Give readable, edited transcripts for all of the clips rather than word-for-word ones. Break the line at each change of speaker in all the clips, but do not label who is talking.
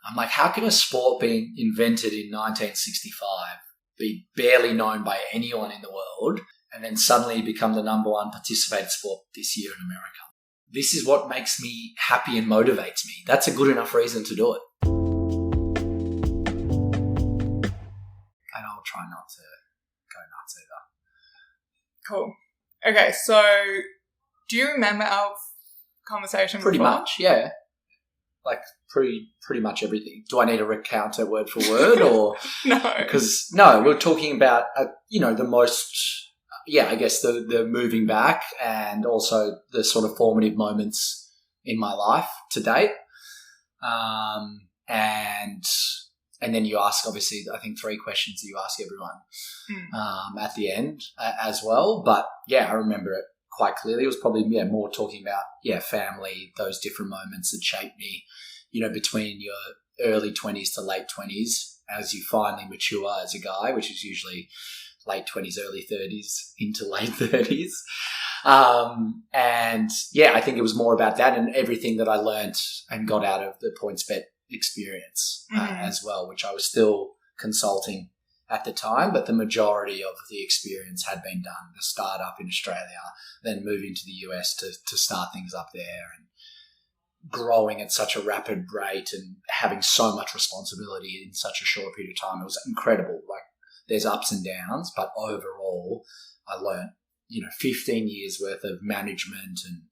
I'm like, how can a sport being invented in 1965 be barely known by anyone in the world and then suddenly become the number one participated sport this year in America? This is what makes me happy and motivates me. That's a good enough reason to do it. And I'll try not to go nuts either.
Cool. Okay, so do you remember our conversation
Pretty
before?
much, yeah. Like pretty much everything. Do I need to recount it word for word or?
No.
Because, we're talking about, the most, I guess the moving back and also the sort of formative moments in my life to date. And then you ask, obviously, I think 3 questions that you ask everyone at the end as well. But, I remember it quite clearly. It was probably, more talking about, family, those different moments that shaped me, between your early 20s to late 20s as you finally mature as a guy, which is usually late 20s, early 30s into late 30s. I think it was more about that and everything that I learnt and got out of the PointsBet experience as well, which I was still consulting at the time, but the majority of the experience had been done. The startup in Australia, then moving to the US to start things up there and growing at such a rapid rate and having so much responsibility in such a short period of time. It was incredible. Like, there's ups and downs, but overall I learned, 15 years worth of management and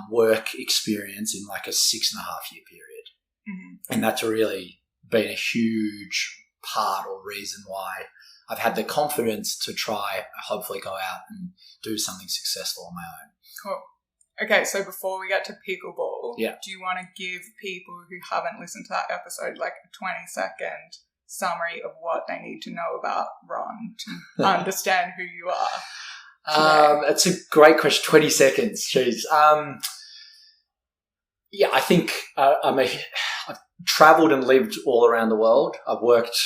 work experience in like a 6.5 year period. Mm-hmm. And that's really been a huge part or reason why I've had the confidence to try, hopefully go out and do something successful on my own.
Cool. Okay, so before we get to pickleball,
do
you want to give people who haven't listened to that episode like a 20-second summary of what they need to know about Ron to understand who you are?
It's a great question. 20 seconds. Jeez. I think I've travelled and lived all around the world. I've worked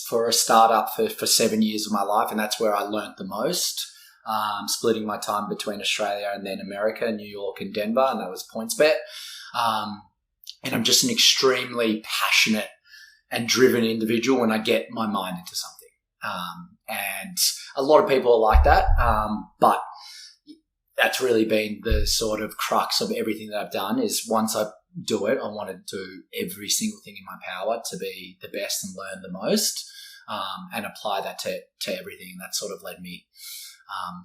for a startup for 7 years of my life, and that's where I learnt the most. Splitting my time between Australia and then America, New York and Denver, and that was PointsBet. And I'm just an extremely passionate and driven individual when I get my mind into something. And a lot of people are like that, but that's really been the sort of crux of everything that I've done is once I do it, I want to do every single thing in my power to be the best and learn the most and apply that to everything. And that sort of led me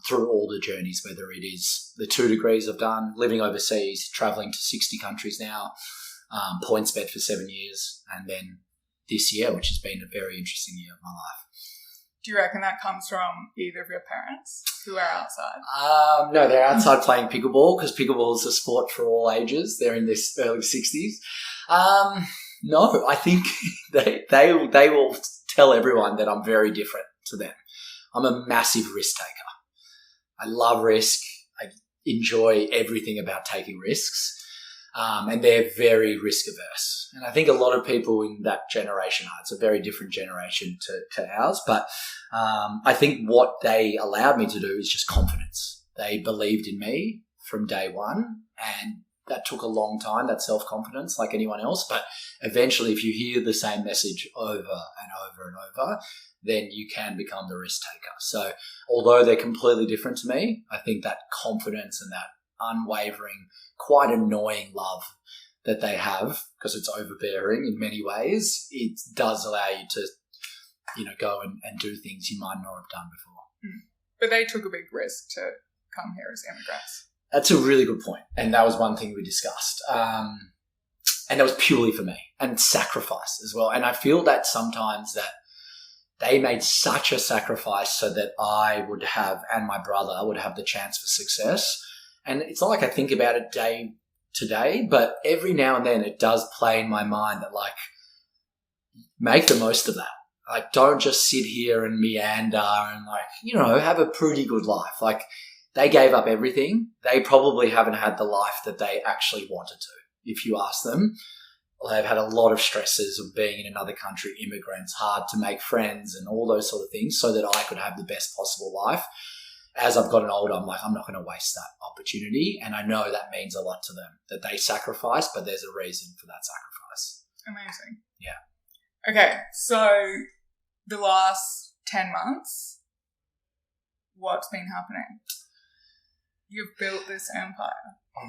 through all the journeys, whether it is the 2 degrees I've done, living overseas, traveling to 60 countries now, PointsBet for 7 years, and then this year, which has been a very interesting year of my life.
Do you reckon that comes from either of your parents who are outside?
No, they're outside playing pickleball because pickleball is a sport for all ages. They're in their early 60s. No, I think they will tell everyone that I'm very different to them. I'm a massive risk taker. I love risk. I enjoy everything about taking risks. And they're very risk averse. And I think a lot of people in that generation are. It's a very different generation to ours. But I think what they allowed me to do is just confidence. They believed in me from day one. And that took a long time, that self-confidence, like anyone else. But eventually, if you hear the same message over and over and over, then you can become the risk taker. So although they're completely different to me, I think that confidence and that unwavering, quite annoying love that they have, because it's overbearing in many ways, it does allow you to, go and do things you might not have done before.
But they took a big risk to come here as immigrants.
That's a really good point. And that was one thing we discussed. And that was purely for me and sacrifice as well. And I feel that sometimes that they made such a sacrifice so that I would have, and my brother would have the chance for success. And it's not like I think about it day to day, but every now and then it does play in my mind that, like, make the most of that. Like, don't just sit here and meander and, like, have a pretty good life. Like, they gave up everything. They probably haven't had the life that they actually wanted to. If you ask them, they've had a lot of stresses of being in another country, immigrants, hard to make friends and all those sort of things so that I could have the best possible life. As I've gotten older, I'm like, I'm not going to waste that opportunity. And I know that means a lot to them, that they sacrifice, but there's a reason for that sacrifice.
Amazing.
Yeah.
Okay, so the last 10 months, what's been happening? You've built this empire.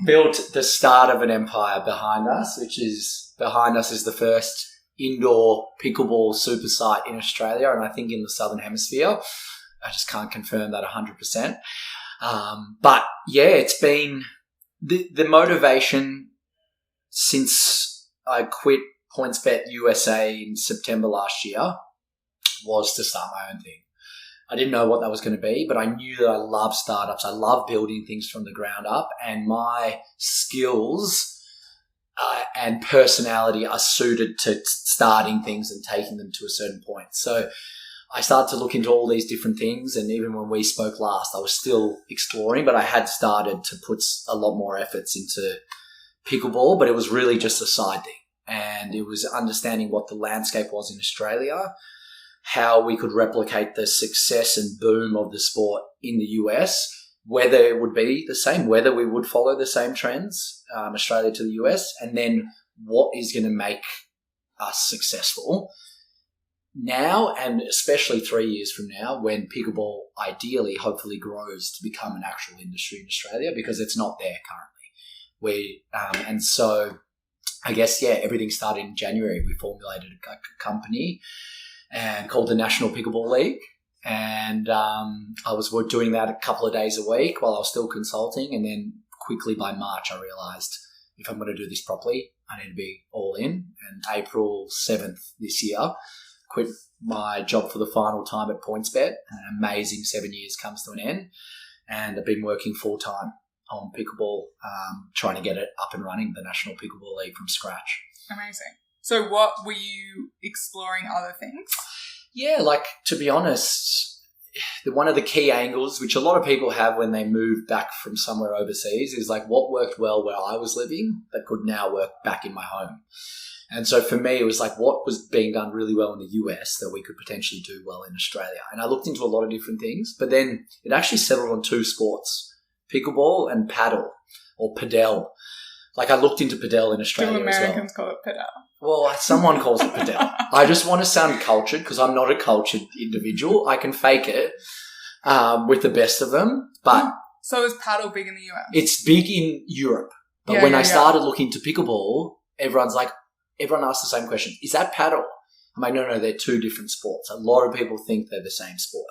Built the start of an empire behind us, which is the first indoor pickleball super site in Australia, and I think in the Southern Hemisphere. I just can't confirm that 100%. But yeah, it's been the motivation since I quit PointsBet USA in September last year was to start my own thing. I didn't know what that was going to be, but I knew that I love startups. I love building things from the ground up, and my skills and personality are suited to starting things and taking them to a certain point. So I started to look into all these different things, and even when we spoke last, I was still exploring, but I had started to put a lot more efforts into pickleball, but it was really just a side thing. And it was understanding what the landscape was in Australia, how we could replicate the success and boom of the sport in the US, whether it would be the same, whether we would follow the same trends, Australia to the US, and then what is going to make us successful now, and especially 3 years from now, when pickleball ideally, hopefully grows to become an actual industry in Australia, because it's not there currently. And so I guess, yeah, everything started in January. We formulated a company and called the National Pickleball League. And I was doing that a couple of days a week while I was still consulting. And then quickly by March, I realized if I'm going to do this properly, I need to be all in. And April 7th this year, quit my job for the final time at PointsBet. An amazing 7 years comes to an end. And I've been working full time on pickleball, trying to get it up and running, the National Pickleball League, from scratch.
Amazing. So what were you exploring other things?
Yeah, to be honest, one of the key angles, which a lot of people have when they move back from somewhere overseas, is what worked well where I was living that could now work back in my home. And so for me, it was what was being done really well in the US that we could potentially do well in Australia. And I looked into a lot of different things, but then it actually settled on two sports, pickleball and paddle, or padel. I looked into padel in Australia as well.
Do Americans call it padel?
Well, someone calls it padel. I just want to sound cultured because I'm not a cultured individual. I can fake it with the best of them. But
so is paddle big in the US?
It's big in Europe. But when I started looking to pickleball, everyone asked the same question. Is that paddle? I'm like, no, they're two different sports. A lot of people think they're the same sport.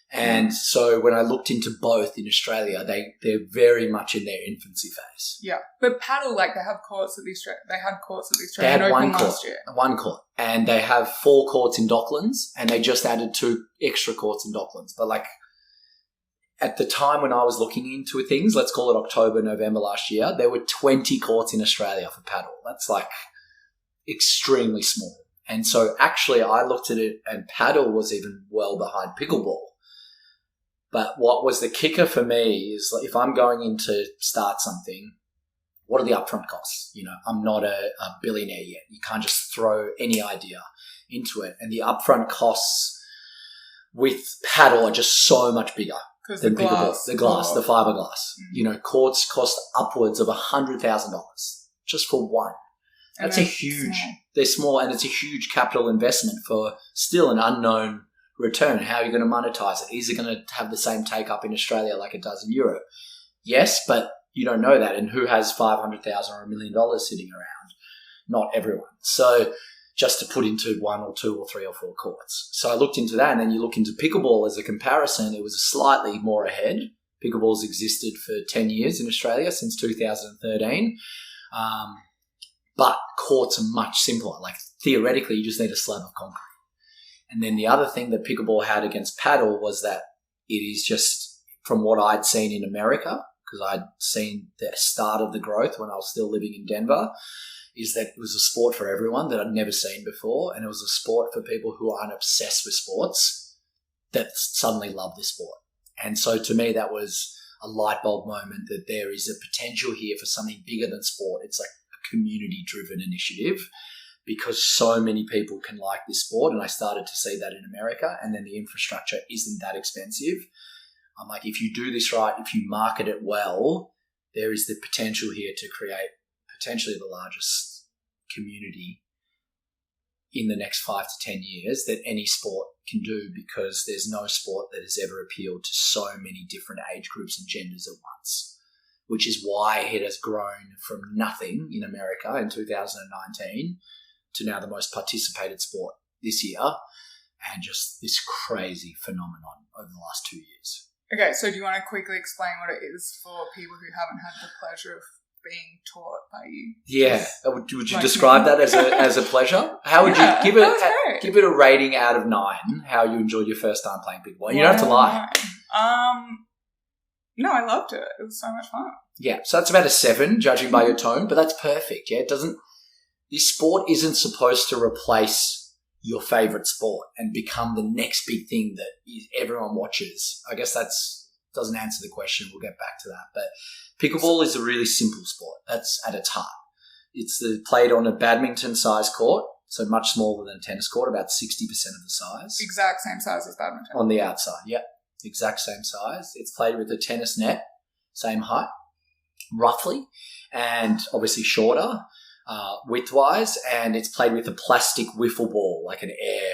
And so when I looked into both in Australia, they're very much in their infancy phase.
Yeah. But paddle, they have courts at the Australian Open last year.
One court. And they have 4 courts in Docklands, and they just added 2 extra courts in Docklands. But at the time when I was looking into things, let's call it October, November last year, there were 20 courts in Australia for paddle. That's extremely small. And so actually I looked at it, and paddle was even well behind pickleball. But what was the kicker for me is if I'm going in to start something, what are the upfront costs? I'm not a billionaire yet. You can't just throw any idea into it. And the upfront costs with paddle are just so much bigger than pickleball. The fiberglass. Courts cost upwards of $100,000 just for one. They're small, and it's a huge capital investment for still an unknown return. How are you going to monetize it? Is it going to have the same take up in Australia like it does in Europe? Yes, but you don't know that. And who has $500,000 or $1 million sitting around? Not everyone. So just to put into 1 or 2 or 3 or 4 courts. So I looked into that, and then you look into pickleball as a comparison. It was slightly more ahead. Pickleball's existed for 10 years in Australia, since 2013. But courts are much simpler. Theoretically, you just need a slab of concrete. And then the other thing that pickleball had against paddle was that it is just, from what I'd seen in America, because I'd seen the start of the growth when I was still living in Denver, is that it was a sport for everyone that I'd never seen before. And it was a sport for people who aren't obsessed with sports that suddenly love this sport. And so to me, that was a light bulb moment that there is a potential here for something bigger than sport. It's a community-driven initiative, because so many people can like this sport, and I started to see that in America, and then the infrastructure isn't that expensive. I'm like, if you do this right, if you market it well, there is the potential here to create potentially the largest community in the next 5 to 10 years that any sport can do, because there's no sport that has ever appealed to so many different age groups and genders at once, which is why it has grown from nothing in America in 2019 to now the most participated sport this year, and just this crazy phenomenon over the last 2 years.
Okay, so do you want to quickly explain what it is for people who haven't had the pleasure of being taught by you?
Yeah, would you describe that as a pleasure? How would you give it a rating out of 9? How you enjoyed your first time playing pickleball? You don't have to lie.
No, I loved it. It was so much fun.
Yeah, so that's about a 7, judging by your tone, but that's perfect. Yeah, this sport isn't supposed to replace your favourite sport and become the next big thing that everyone watches. I guess doesn't answer the question. We'll get back to that. But pickleball is a really simple sport. That's at its heart. It's played on a badminton-sized court, so much smaller than a tennis court, about 60% of the size.
Exact same size as badminton.
On the outside, yep. Exact same size. It's played with a tennis net, same height, roughly, and obviously shorter. Width-wise, and it's played with a plastic wiffle ball, like an air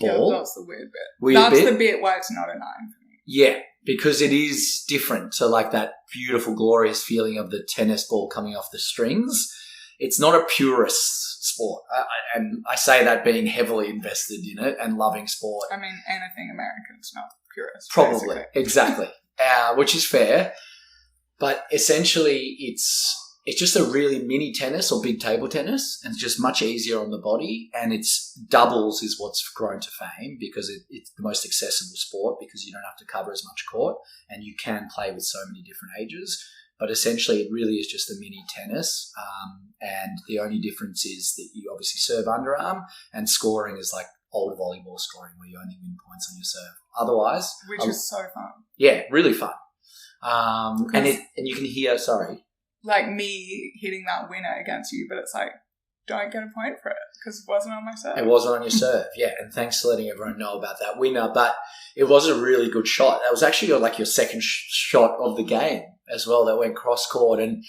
ball.
Yeah, that's the weird bit. That's the bit why it's not a 9 for me.
Yeah, because it is different to like that beautiful, glorious feeling of the tennis ball coming off the strings. It's not a purist sport, and I say that being heavily invested in it and loving sport.
I mean, anything American's not purist.
Probably,
basically.
Exactly, which is fair, but essentially it's just a really mini tennis or big table tennis, and it's just much easier on the body, and its doubles is what's grown to fame because it's the most accessible sport because you don't have to cover as much court and you can play with so many different ages. But essentially it really is just a mini tennis, and the only difference is that you obviously serve underarm, and scoring is like old volleyball scoring where you only win points on your serve. Otherwise...
Which is so fun.
Yeah, really fun. And you can hear... Sorry.
Like me hitting that winner against you, but it's like, don't get a point for it because it wasn't on my serve.
It wasn't on your serve, yeah. And thanks for letting everyone know about that winner. But it was a really good shot. That was actually like your second shot of the game as well that went cross-court. And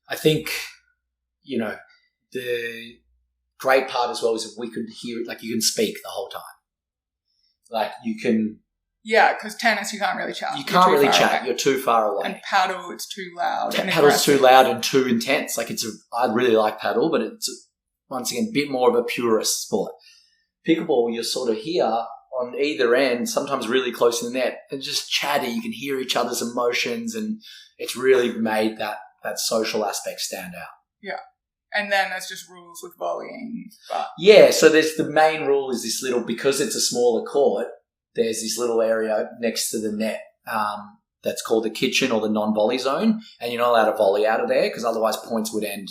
I think, the great part as well is that we could hear it, like you can speak the whole time. Like you can...
Yeah, because tennis you can't really chat.
You can't really chat. You're too far away.
And paddle, it's too loud.
Paddle's too loud and too intense. Like I really like paddle, but it's once again a bit more of a purist sport. Pickleball, you're sort of here on either end, sometimes really close to the net, and just chatty. You can hear each other's emotions, and it's really made that social aspect stand out.
Yeah. And then there's just rules with volleying.
Yeah, so there's the main rule is this little, because it's a smaller court, there's this little area next to the net that's called the kitchen or the non-volley zone, and you're not allowed to volley out of there because otherwise points would end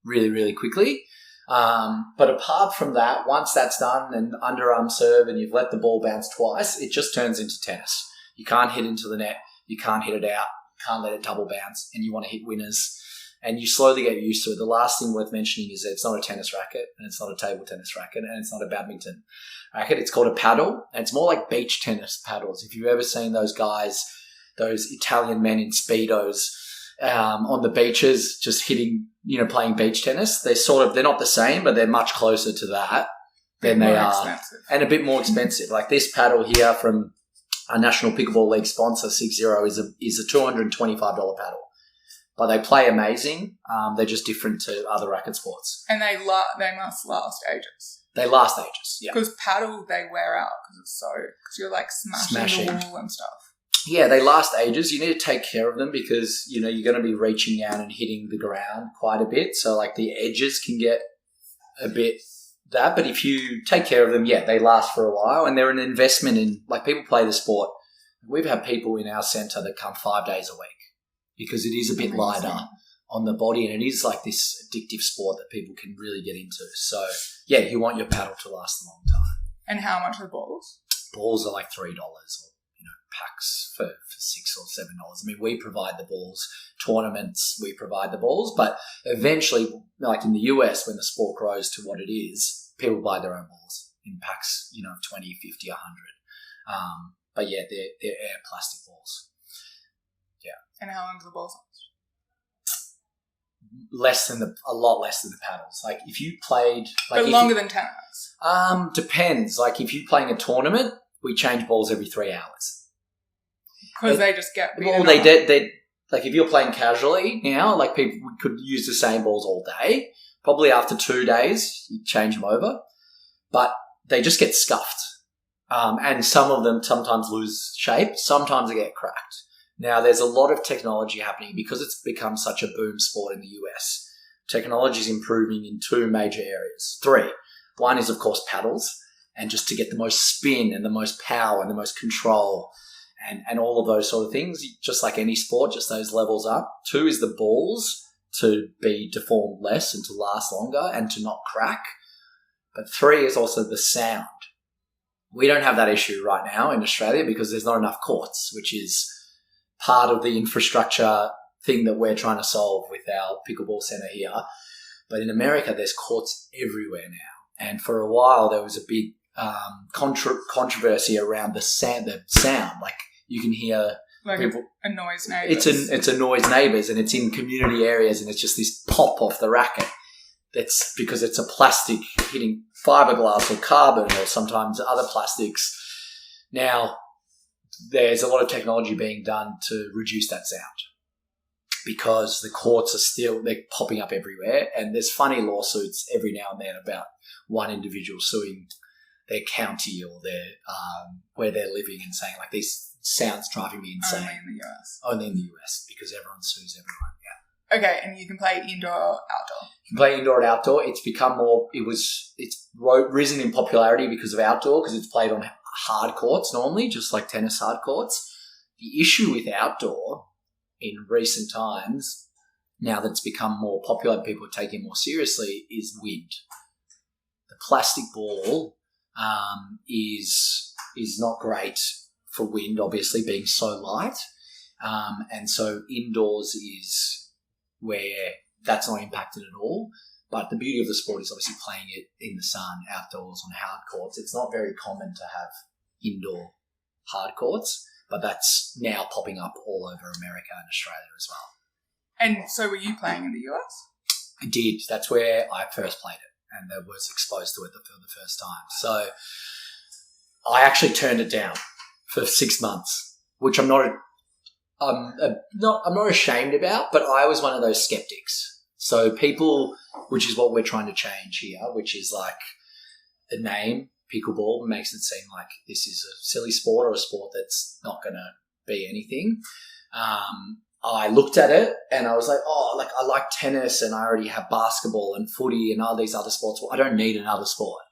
really, really quickly. But apart from that, once that's done and underarm serve and you've let the ball bounce twice, it just turns into tennis. You can't hit into the net. You can't hit it out. You can't let it double bounce, and you want to hit winners. And you slowly get used to it. The last thing worth mentioning is that it's not a tennis racket, and it's not a table tennis racket, and it's not a badminton racket. It's called a paddle, and it's more like beach tennis paddles. If you've ever seen those guys, those Italian men in Speedos on the beaches just hitting, playing beach tennis, they're not the same, but they're much closer to that than they are. Expensive. And a bit more expensive. Like this paddle here from our National Pickleball League sponsor, 6-0, is a $225 paddle. But they play amazing. They're just different to other racket sports.
And they must last ages.
They last ages, yeah.
Because paddle, they wear out because you're like smashing the wall and stuff.
Yeah, they last ages. You need to take care of them because, you're going to be reaching out and hitting the ground quite a bit. So, like, the edges can get a bit that. But if you take care of them, yeah, they last for a while. And they're an investment in, like, people play the sport. We've had people in our centre that come 5 days a week, because it is a bit lighter on the body, and it is like this addictive sport that people can really get into. So, yeah, you want your paddle to last a long time.
And how much are the balls?
Balls are like $3 or, packs for $6 or $7. I mean, we provide the balls. Tournaments, we provide the balls. But eventually, like in the US, when the sport grows to what it is, people buy their own balls in packs, of 20, 50, 100. But, yeah, they're air plastic balls. Yeah.
And how long do the balls
last? A lot less than the paddles. Like if you played, like
but longer than tennis. games?
Depends. Like if you're playing a tournament, we change balls every 3 hours.
Because they just get beaten
Well, they like if you're playing casually now, like people could use the same balls all day. Probably after 2 days, you change them over. But they just get scuffed. And some of them sometimes lose shape. Sometimes they get cracked. Now, there's a lot of technology happening because it's become such a boom sport in the US. Technology is improving in 2 major areas. 3. One is, of course, paddles. And just to get the most spin and the most power and the most control and all of those sort of things, just like any sport, just those levels up. 2 is the balls to be deformed less and to last longer and to not crack. But 3 is also the sound. We don't have that issue right now in Australia because there's not enough courts, which is part of the infrastructure thing that we're trying to solve with our pickleball centre here. But in America, there's courts everywhere now. And for a while, there was a big controversy around the sound. Like you can hear
like
people,
annoys neighbours.
It's annoys neighbours, and it's in community areas, and it's just this pop off the racket. That's because it's a plastic hitting fiberglass or carbon or sometimes other plastics. Now, there's a lot of technology being done to reduce that sound because the courts they're popping up everywhere, and there's funny lawsuits every now and then about one individual suing their county or their where they're living and saying like this sound's driving me insane.
Only in the US.
Only in the US because everyone sues everyone. Yeah.
Okay, and you can play indoor or outdoor?
You can play indoor and outdoor. It's become more, it's risen in popularity because of outdoor, because it's played on hard courts normally, just like tennis hard courts. The issue with outdoor in recent times, now that it's become more popular, people are taking it more seriously, is wind. The plastic ball is not great for wind, obviously, being so light. And so indoors is where that's not impacted at all. But the beauty of the sport is obviously playing it in the sun, outdoors on hard courts. It's not very common to have indoor hard courts, but that's now popping up all over America and Australia as well.
And so were you playing in the US?
I did. That's where I first played it and I was exposed to it for the first time. So I actually turned it down for 6 months, which I'm not ashamed about, but I was one of those skeptics. So people, which is what we're trying to change here, which is like the name pickleball makes it seem like this is a silly sport or a sport that's not going to be anything. I looked at it and I was like, I like tennis and I already have basketball and footy and all these other sports. Well, I don't need another sport.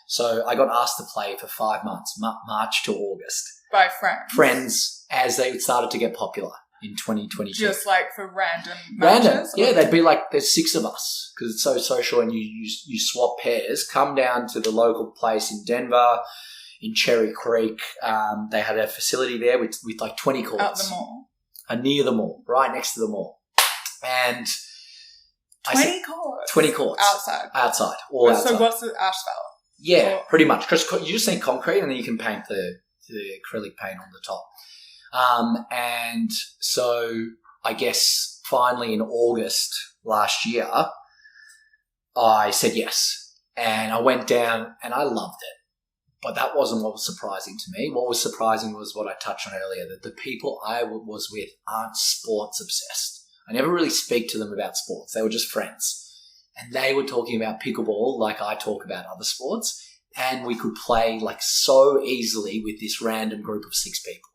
So I got asked to play for 5 months, March to August.
By friends?
Friends, as they started to get popular in 2022.
Just like for random matches?
Yeah, they'd be like, there's 6 of us because it's so social and you swap pairs. Come down to the local place in Denver, in Cherry Creek. They had a facility there with like 20 courts.
At the mall?
Near the mall, right next to the mall. And
20 courts?
20 courts. Outside. All outside.
So what's the asphalt?
Yeah, pretty much. Because you just need concrete and then you can paint the acrylic paint on the top. And so I guess finally in August last year, I said yes. And I went down and I loved it. But that wasn't what was surprising to me. What was surprising was what I touched on earlier, that the people I was with aren't sports obsessed. I never really speak to them about sports. They were just friends. And they were talking about pickleball like I talk about other sports. And we could play like so easily with this random group of 6 people.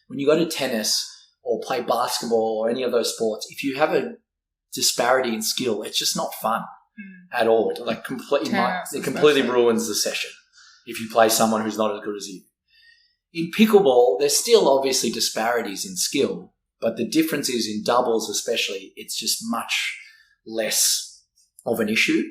When you go to tennis or play basketball or any of those sports, if you have a disparity in skill, it's just not fun at all. It completely ruins the session if you play someone who's not as good as you. In pickleball, there's still obviously disparities in skill, but the difference is in doubles especially, it's just much less of an issue.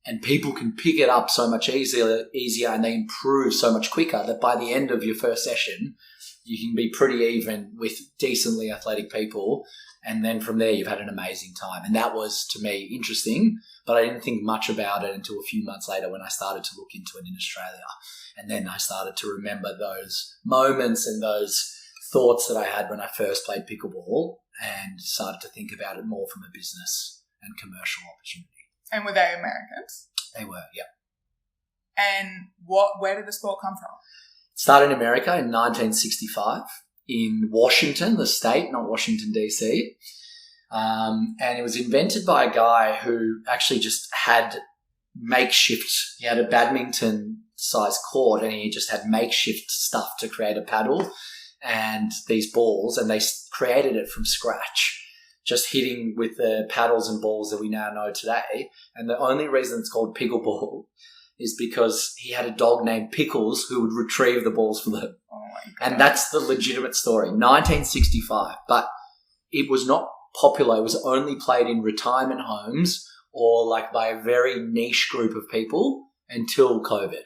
And people can pick it up so much easier and they improve so much quicker that by the end of your first session, you can be pretty even with decently athletic people. And then from there, you've had an amazing time. And that was, to me, interesting. But I didn't think much about it until a few months later when I started to look into it in Australia. And then I started to remember those moments and those thoughts that I had when I first played pickleball and started to think about it more from a business and commercial opportunity.
And were they Americans?
They were, yeah.
And where did the sport come from?
It started in America in 1965 in Washington, the state, not Washington, D.C. And it was invented by a guy who actually just had makeshift. He had a badminton-sized court and he just had makeshift stuff to create a paddle and these balls, and they created it from scratch, just hitting with the paddles and balls that we now know today. And the only reason it's called pickleball is because he had a dog named Pickles who would retrieve the balls for them.
Oh my God.
And that's the legitimate story. 1965. But it was not popular. It was only played in retirement homes or like by a very niche group of people until COVID.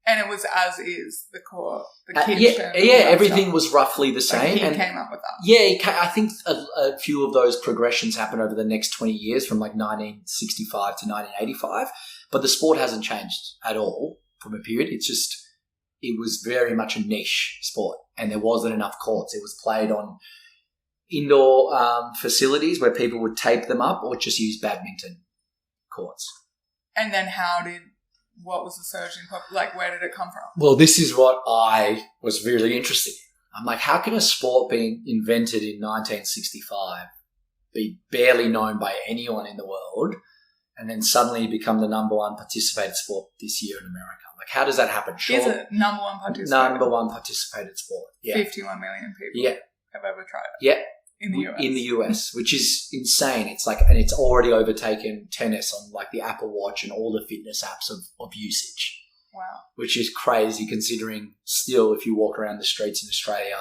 And it was as is the core, the kitchen.
Yeah, everything was roughly the same.
Like he came up with that.
Yeah, I think a few of those progressions happened over the next 20 years from like 1965 to 1985. But the sport hasn't changed at all from a period. It's just, it was very much a niche sport and there wasn't enough courts. It was played on indoor facilities where people would tape them up or just use badminton courts.
And then what was the surge in like where did it come from?
Well, this is what I was really interested in. I'm like, how can a sport being invented in 1965 be barely known by anyone in the world and then suddenly become the number one participated sport this year in America? Like, how does that happen?
Is it number one participated?
Number one participated sport. Yeah.
51 million people have ever tried it.
Yeah.
In the US.
In the US, which is insane. It's like, and it's already overtaken tennis on like the Apple Watch and all the fitness apps of usage.
Wow. Which
is crazy considering still if you walk around the streets in Australia,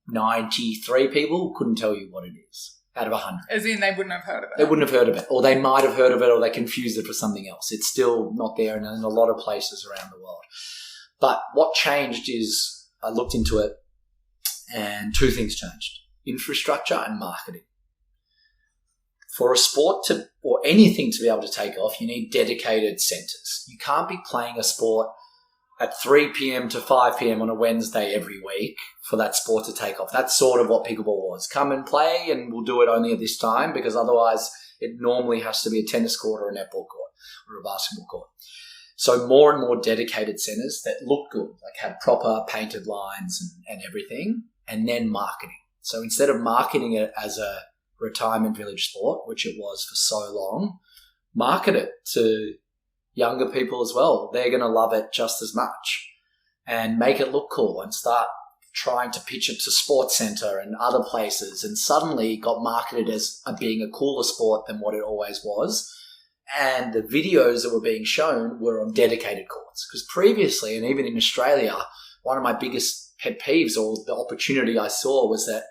93 people couldn't tell you what it is out of 100.
As in they wouldn't have heard of it.
They wouldn't have heard of it. Or they might have heard of it or they confused it for something else. It's still not there in a lot of places around the world. But what changed is I looked into it and two things changed. Infrastructure and marketing. For a sport or anything to be able to take off, you need dedicated centres. You can't be playing a sport at 3 p.m. to 5 p.m. on a Wednesday every week for that sport to take off. That's sort of what pickleball was. Come and play and we'll do it only at this time because otherwise it normally has to be a tennis court or a netball court or a basketball court. So more and more dedicated centres that look good, like had proper painted lines and everything, and then marketing. So instead of marketing it as a retirement village sport, which it was for so long, market it to younger people as well. They're going to love it just as much and make it look cool and start trying to pitch it to Sports Centre and other places, and suddenly got marketed as being a cooler sport than what it always was. And the videos that were being shown were on dedicated courts because previously, and even in Australia, one of my biggest pet peeves or the opportunity I saw was that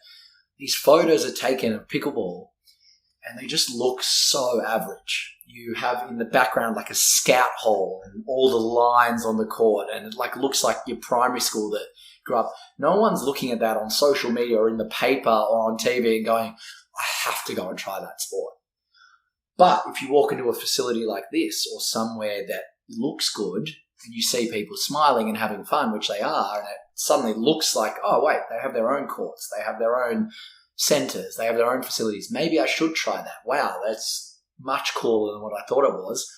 these photos are taken of pickleball and they just look so average. You have in the background like a scout hole and all the lines on the court and it like looks like your primary school that grew up. No one's looking at that on social media or in the paper or on TV and going, I have to go and try that sport. But if you walk into a facility like this or somewhere that looks good and you see people smiling and having fun, which they are, and it suddenly looks like, oh, wait, they have their own courts, they have their own centres, they have their own facilities. Maybe I should try that. Wow, that's much cooler than what I thought it was.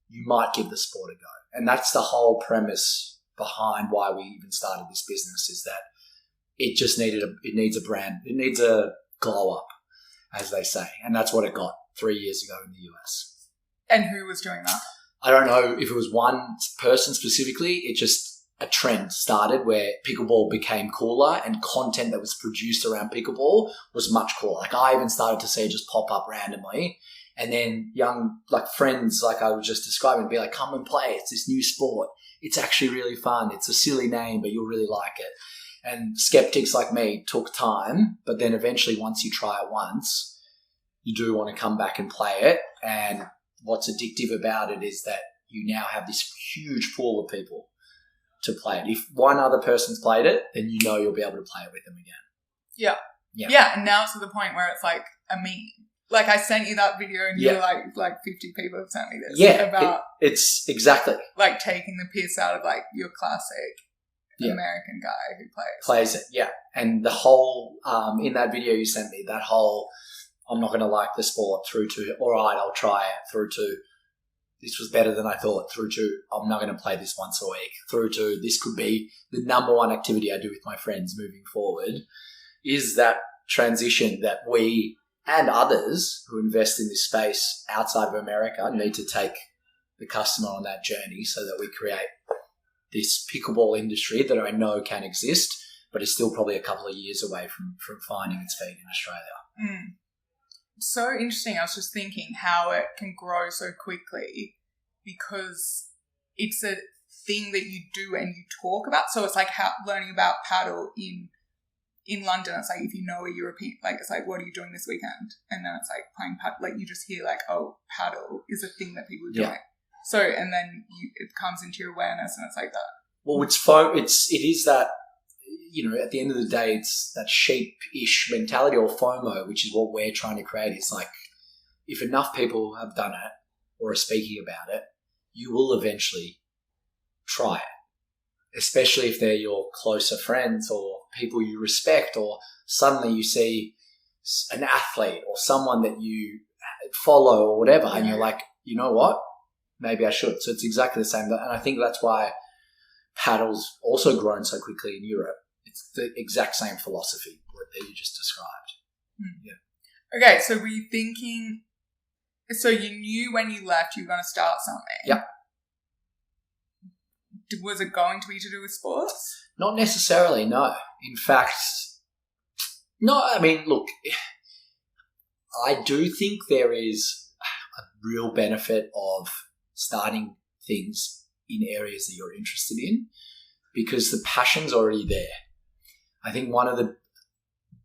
You might give the sport a go. And that's the whole premise behind why we even started this business, is that it just needs a brand. It needs a glow up, as they say. And that's what it got 3 years ago in the US.
And who was doing that?
I don't know if it was one person specifically. It just a trend started where pickleball became cooler and content that was produced around pickleball was much cooler. Like I even started to see it just pop up randomly. And then young, like friends, like I was just describing, be like, come and play. It's this new sport. It's actually really fun. It's a silly name, but you'll really like it. And skeptics like me took time, but then eventually once you try it once, you do want to come back and play it. And what's addictive about it is that you now have this huge pool of people to play it. If one other person's played it, then you know you'll be able to play it with them again.
Yeah, and now it's to the point where it's like a meme. Like I sent you that video and you're like 50 people have sent me this.
Yeah,
about
it's exactly.
Like taking the piss out of like your classic American guy who
plays it, yeah. And the whole, in that video you sent me, that whole, I'm not going to like the sport through to, all right, I'll try it, through to, this was better than I thought, through to I'm not going to play this once a week, through to this could be the number one activity I do with my friends moving forward, is that transition that we and others who invest in this space outside of America need to take the customer on that journey so that we create this pickleball industry that I know can exist, but is still probably a couple of years away from finding its feet in Australia.
So interesting. I was just thinking how it can grow so quickly because it's a thing that you do and you talk about. So it's like learning about paddle in London. It's like if you know a European, like it's like, what are you doing this weekend? And then it's like playing paddle. Like you just hear like, oh, paddle is a thing that people are doing. So and then it comes into your awareness, and it's like that.
Well, it is that. At the end of the day, it's that sheep-ish mentality or FOMO, which is what we're trying to create. It's like if enough people have done it or are speaking about it, you will eventually try it, especially if they're your closer friends or people you respect, or suddenly you see an athlete or someone that you follow or whatever, and you're like, you know what? Maybe I should. So it's exactly the same. And I think that's why paddle's also grown so quickly in Europe. It's the exact same philosophy that you just described.
Yeah. Okay, so were you thinking... So you knew when you left you were going to start something?
Yep.
Was it going to be to do with sports?
Not necessarily, no. In fact, no, I mean, look, I do think there is a real benefit of starting things in areas that you're interested in because the passion's already there. I think one of the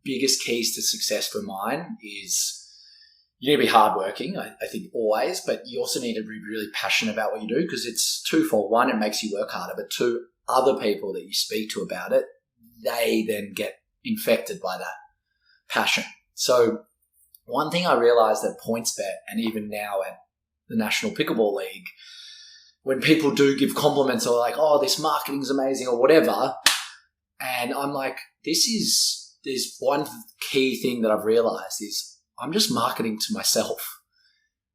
biggest keys to success for mine is you need to be hardworking, I think always, but you also need to be really passionate about what you do because it's twofold. One, it makes you work harder, but two, other people that you speak to about it, they then get infected by that passion. So one thing I realized at PointsBet and even now at the National Pickleball League, when people do give compliments or like, oh, this marketing's amazing or whatever, and I'm like, there's one key thing that I've realized is I'm just marketing to myself.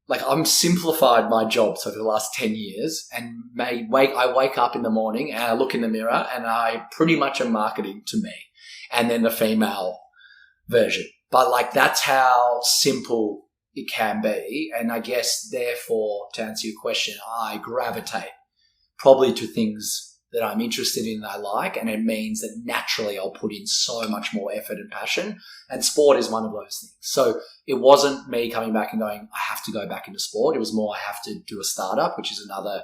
Like I'm simplified my job over the last 10 years and I wake up in the morning and I look in the mirror and I pretty much am marketing to me and then the female version. But like that's how simple it can be. And I guess therefore, to answer your question, I gravitate probably to things that I'm interested in that I like, and it means that naturally I'll put in so much more effort and passion, and sport is one of those things. So it wasn't me coming back and going, I have to go back into sport. It was more I have to do a startup, which is another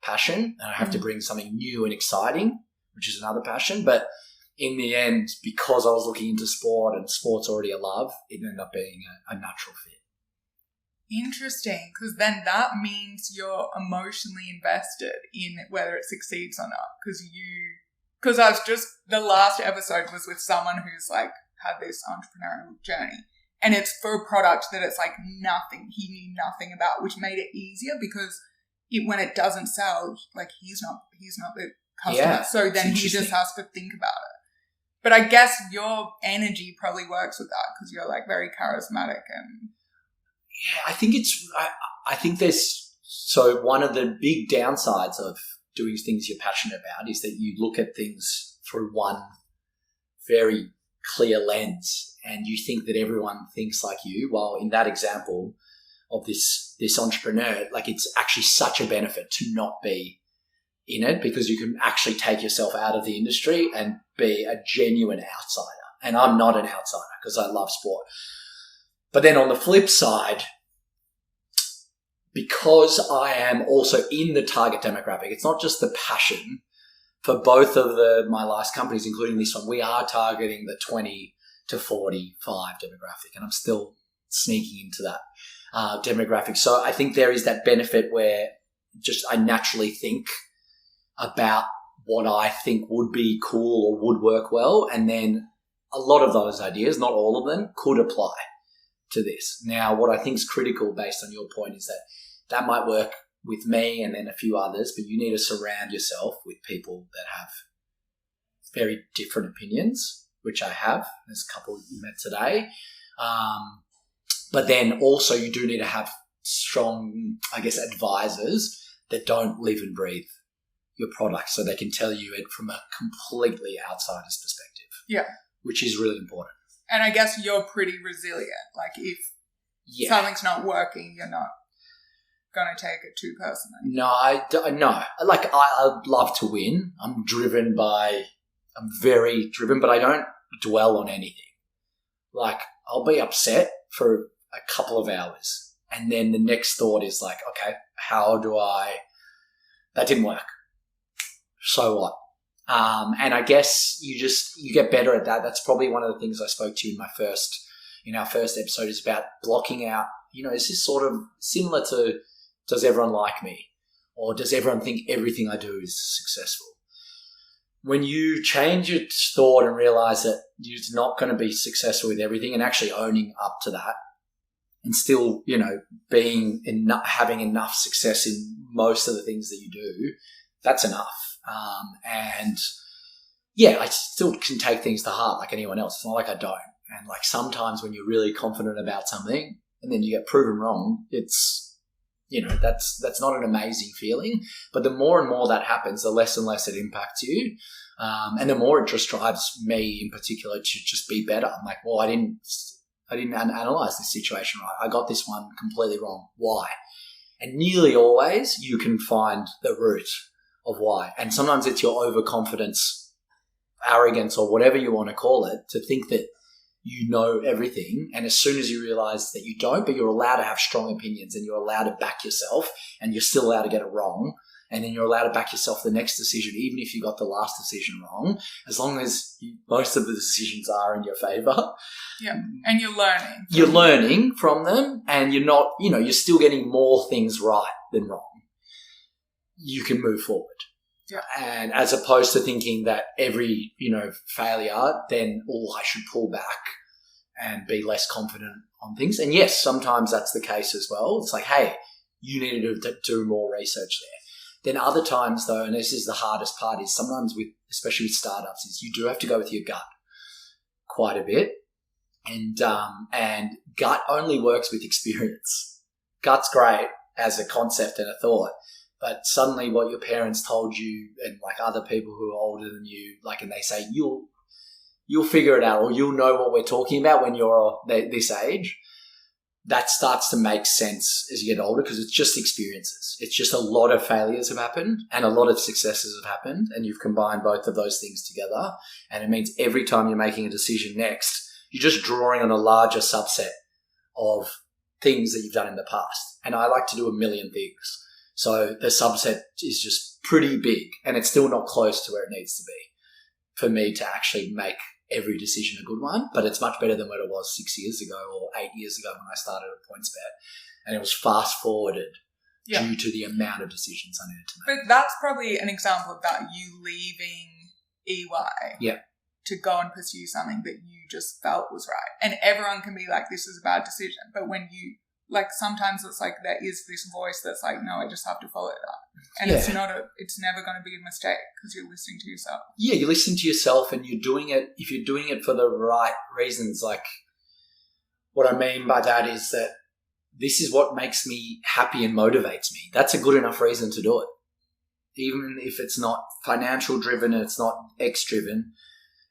passion, and I have to bring something new and exciting, which is another passion. But in the end, because I was looking into sport and sport's already a love, it ended up being a natural fit.
Interesting, because then that means you're emotionally invested in whether it succeeds or not. Because I was just, the last episode was with someone who's like had this entrepreneurial journey, and it's for a product that it's like nothing, he knew nothing about, which made it easier because when it doesn't sell, like he's not the customer, so then he just has to think about it. But I guess your energy probably works with that because you're like very charismatic and.
Yeah, I think there's, so one of the big downsides of doing things you're passionate about is that you look at things through one very clear lens and you think that everyone thinks like you. While in that example of this entrepreneur, like it's actually such a benefit to not be in it because you can actually take yourself out of the industry and be a genuine outsider. And I'm not an outsider because I love sport. But then on the flip side, because I am also in the target demographic, it's not just the passion. For both of my last companies, including this one, we are targeting the 20 to 45 demographic, and I'm still sneaking into that demographic. So I think there is that benefit where just I naturally think about what I think would be cool or would work well, and then a lot of those ideas, not all of them, could apply to this. Now, what I think is critical based on your point is that might work with me and then a few others, but you need to surround yourself with people that have very different opinions, which I have. There's a couple you met today. But then also you do need to have strong, I guess, advisors that don't live and breathe your product, so they can tell you it from a completely outsider's perspective.
Yeah.
Which is really important.
And I guess you're pretty resilient. Like if something's not working, you're not going to take it too personally.
No. Like I love to win. I'm very driven, but I don't dwell on anything. Like I'll be upset for a couple of hours, and then the next thought is like, okay, that didn't work. So what? And I guess you get better at that. That's probably one of the things I spoke to in our first episode is about blocking out, is this sort of similar to, does everyone like me? Or does everyone think everything I do is successful? When you change your thought and realize that you're not going to be successful with everything, and actually owning up to that, and still, having enough success in most of the things that you do, that's enough. I still can take things to heart like anyone else. It's not like I don't. And like sometimes when you're really confident about something and then you get proven wrong, it's, that's not an amazing feeling. But the more and more that happens, the less and less it impacts you. And the more it just drives me in particular to just be better. I'm like, well, I didn't analyze this situation right. I got this one completely wrong. Why? And nearly always you can find the root of why. And sometimes it's your overconfidence, arrogance, or whatever you want to call it, to think that you know everything. And as soon as you realize that you don't, but you're allowed to have strong opinions and you're allowed to back yourself, and you're still allowed to get it wrong, and then you're allowed to back yourself the next decision, even if you got the last decision wrong, as long as most of the decisions are in your favor.
Yeah, and you're learning.
You're learning from them, and you're not, you're still getting more things right than wrong. You can move forward.
Yeah.
And as opposed to thinking that every, failure, then, I should pull back and be less confident on things. And yes, sometimes that's the case as well. It's like, hey, you needed to do more research there. Then other times though, and this is the hardest part, is sometimes especially with startups, is you do have to go with your gut quite a bit. And gut only works with experience. Gut's great as a concept and a thought. But suddenly what your parents told you, and like other people who are older than you, like, and they say, you'll figure it out, or you'll know what we're talking about when you're this age, that starts to make sense as you get older, because it's just experiences. It's just a lot of failures have happened and a lot of successes have happened, and you've combined both of those things together. And it means every time you're making a decision next, you're just drawing on a larger subset of things that you've done in the past. And I like to do a million things. So the subset is just pretty big, and it's still not close to where it needs to be for me to actually make every decision a good one. But it's much better than what it was 6 years ago or 8 years ago when I started at PointsBet. And it was fast forwarded due to the amount of decisions I needed to make.
But that's probably an example of that, you leaving EY to go and pursue something that you just felt was right. And everyone can be like, this is a bad decision. But when you... like sometimes it's like there is this voice that's like, no, I just have to follow that. And it's never going to be a mistake because you're listening to yourself. Yeah,
you're listening to yourself, and you're doing it, if you're doing it for the right reasons. Like what I mean by that is that this is what makes me happy and motivates me. That's a good enough reason to do it. Even if it's not financial driven and it's not X driven.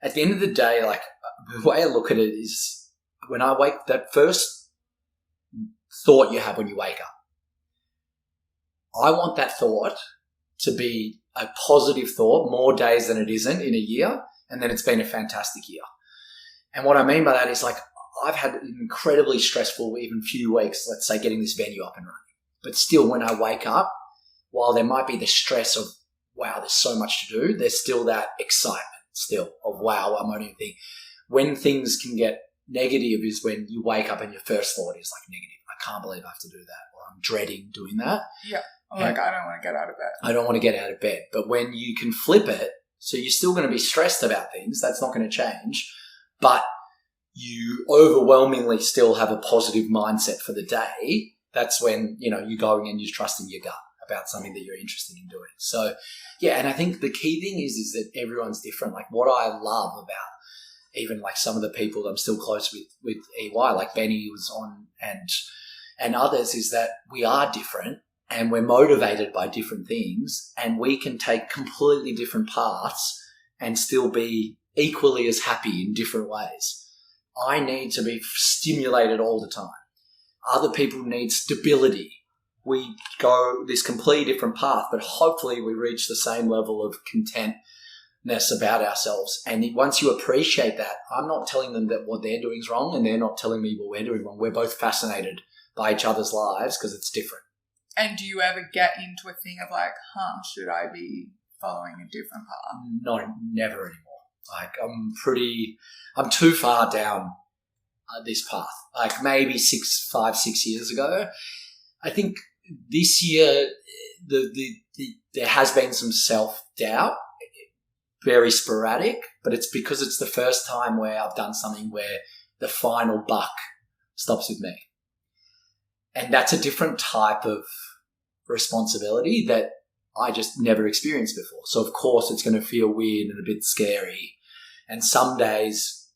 At the end of the day, like the way I look at it is when I wake, that first thought you have when you wake up, I want that thought to be a positive thought more days than it isn't in a year, and then it's been a fantastic year. And what I mean by that is, like, I've had an incredibly stressful even few weeks, let's say, getting this venue up and running. But still, when I wake up, while there might be the stress of, wow, there's so much to do, there's still that excitement still of, wow, I'm only thinking. When things can get negative is when you wake up and your first thought is like negative. I can't believe I have to do that, or I'm dreading doing that.
Yeah. I don't want to get out of bed.
I don't want to get out of bed. But when you can flip it, so you're still going to be stressed about things, that's not going to change, but you overwhelmingly still have a positive mindset for the day, that's when, you're going and you're trusting your gut about something that you're interested in doing. So, yeah, and I think the key thing is that everyone's different. Like what I love about even like some of the people that I'm still close with EY, like Benny was on, And others is that we are different and we're motivated by different things, and we can take completely different paths and still be equally as happy in different ways. I need to be stimulated all the time. Other people need stability. We go this completely different path, but hopefully we reach the same level of contentness about ourselves. And once you appreciate that, I'm not telling them that what they're doing is wrong, and they're not telling me what we're doing wrong. We're both fascinated by each other's lives because it's different.
And do you ever get into a thing of like, should I be following a different path?
No, never anymore. Like I'm too far down this path. Like maybe 5-6 years ago. I think this year there has been some self-doubt, very sporadic, but it's because it's the first time where I've done something where the final buck stops with me. And that's a different type of responsibility that I just never experienced before. So, of course, it's going to feel weird and a bit scary. And some days,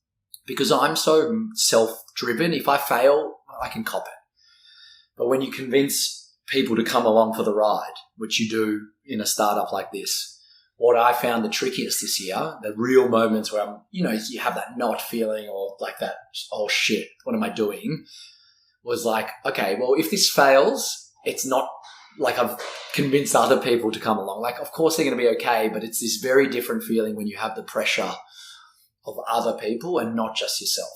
because I'm so self-driven, if I fail, I can cop it. But when you convince people to come along for the ride, which you do in a startup like this, what I found the trickiest this year, the real moments where you have that not feeling or like that, oh shit, what am I doing? Was like, okay, well, if this fails, it's not like I've convinced other people to come along. Like, of course they're going to be okay, but it's this very different feeling when you have the pressure of other people and not just yourself.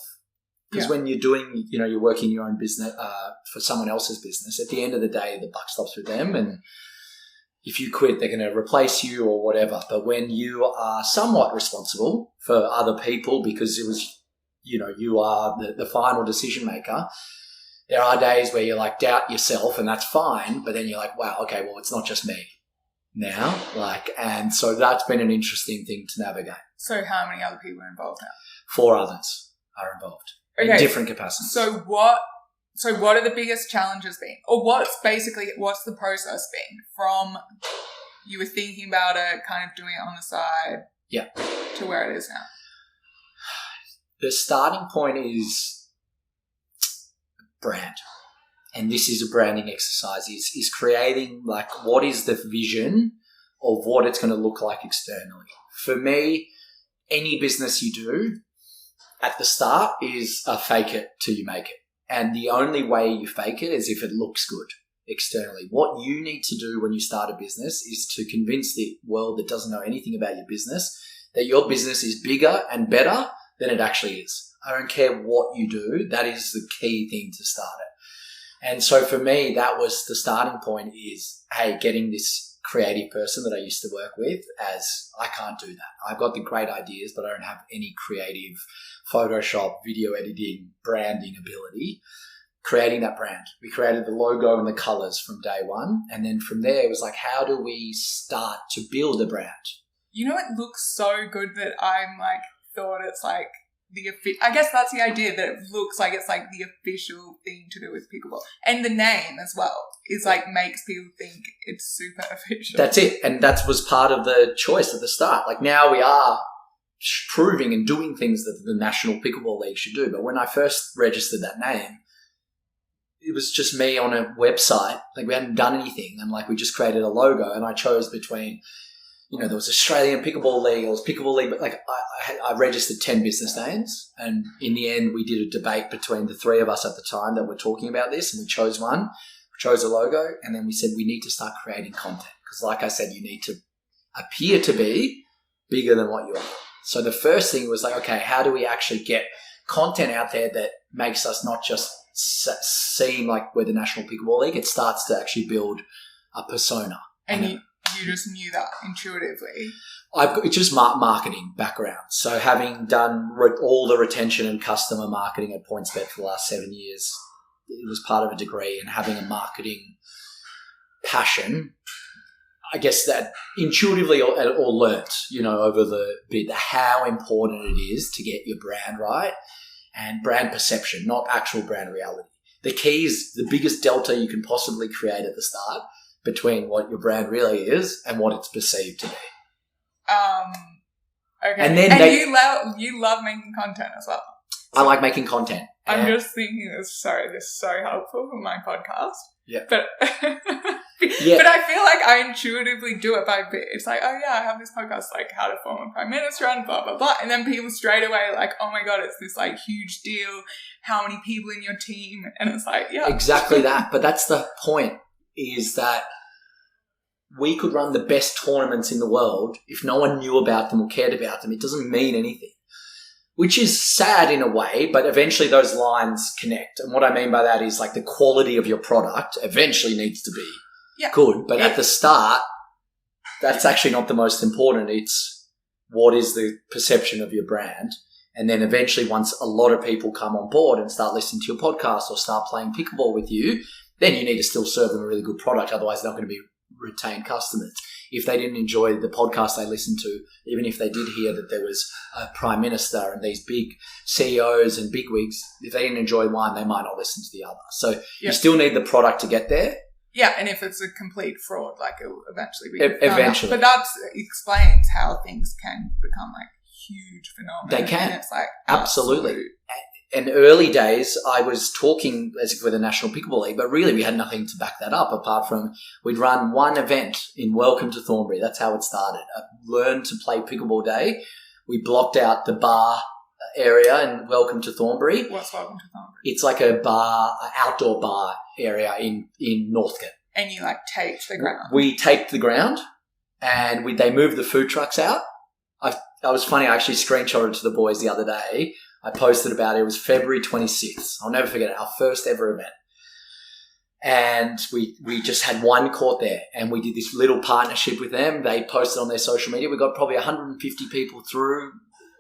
Because when you're doing, you're working your own business for someone else's business, at the end of the day, the buck stops with them. And if you quit, they're going to replace you or whatever. But when you are somewhat responsible for other people because it was, you are the final decision maker, there are days where you like doubt yourself, and that's fine. But then you're like, wow, okay, well, it's not just me now. And so that's been an interesting thing to navigate.
So how many other people are involved now?
4 others are involved in different capacities.
So what are the biggest challenges been? Or what's the process been from you were thinking about it, kind of doing it on the side, to where it is now?
The starting point is brand. And this is a branding exercise, is creating like what is the vision of what it's going to look like externally. For me, any business you do at the start is a fake it till you make it. And the only way you fake it is if it looks good externally. What you need to do when you start a business is to convince the world that doesn't know anything about your business that your business is bigger and better than it actually is. I don't care what you do. That is the key thing to start it. And so for me, that was the starting point is, hey, getting this creative person that I used to work with as I can't do that. I've got the great ideas, but I don't have any creative Photoshop, video editing, branding ability. Creating that brand. We created the logo and the colors from day one. And then from there, it was like, how do we start to build a brand?
It looks so good that I'm like, thought it's like I guess that's the idea, that it looks like it's like the official thing to do with pickleball. And the name as well is like makes people think it's super official. That's it.
And that was part of the choice at the start. Like now we are proving and doing things that the National Pickleball League should do. But when I first registered that name, it was just me on a website. Like we hadn't done anything. And like we just created a logo, and I chose between, there was Australian Pickleball League, there was Pickleball League, but like I registered 10 business names, and in the end we did a debate between the 3 of us at the time that were talking about this, and we chose one, we chose a logo, and then we said we need to start creating content because like I said, you need to appear to be bigger than what you are. So the first thing was like, okay, how do we actually get content out there that makes us not just seem like we're the National Pickleball League, it starts to actually build a persona.
And you just knew that intuitively?
It's just marketing background. So having done all the retention and customer marketing at PointsBet for the last 7 years, it was part of a degree, and having a marketing passion, I guess that intuitively or learnt, over the bit, how important it is to get your brand right and brand perception, not actual brand reality. The key is the biggest delta you can possibly create at the start between what your brand really is and what it's perceived to be.
Okay. And you love making content as well.
I like making content.
I'm just thinking, sorry, this is so helpful for my podcast.
Yeah.
But but I feel like I intuitively do it by bit. It's like, oh yeah, I have this podcast, like how to form a prime minister and blah, blah, blah. And then people straight away like, oh my God, it's this like huge deal. How many people in your team? And it's like, yeah.
Exactly that. But that's the point, is that we could run the best tournaments in the world. If no one knew about them or cared about them, it doesn't mean anything. Which is sad in a way, but eventually those lines connect. And what I mean by that is like the quality of your product eventually needs to be good. But at the start, that's actually not the most important. It's what is the perception of your brand. And then eventually once a lot of people come on board and start listening to your podcast or start playing pickleball with you, then you need to still serve them a really good product. Otherwise, they're not going to be retained customers. If they didn't enjoy the podcast they listened to, even if they did hear that there was a prime minister and these big CEOs and bigwigs, if they didn't enjoy one, they might not listen to the other. So you still need the product to get there.
Yeah, and if it's a complete fraud, like it will eventually be
eventually.
But that explains how things can become like huge phenomena.
They can.
And it's like
absolutely. In early days, I was talking as if we're the National Pickleball League, but really we had nothing to back that up apart from we'd run one event in Welcome to Thornbury. That's how it started. A Learn to Play Pickleball Day. We blocked out the bar area in Welcome to Thornbury.
What's Welcome to Thornbury?
It's like a bar, an outdoor bar area in Northcote.
And you like taped the ground? We
taped the ground and they moved the food trucks out. I was funny, I actually screenshotted it to the boys the other day. I posted about it. It was February 26th. I'll never forget it. Our first ever event. And we just had one court there and we did this little partnership with them. They posted on their social media. We got probably 150 people through,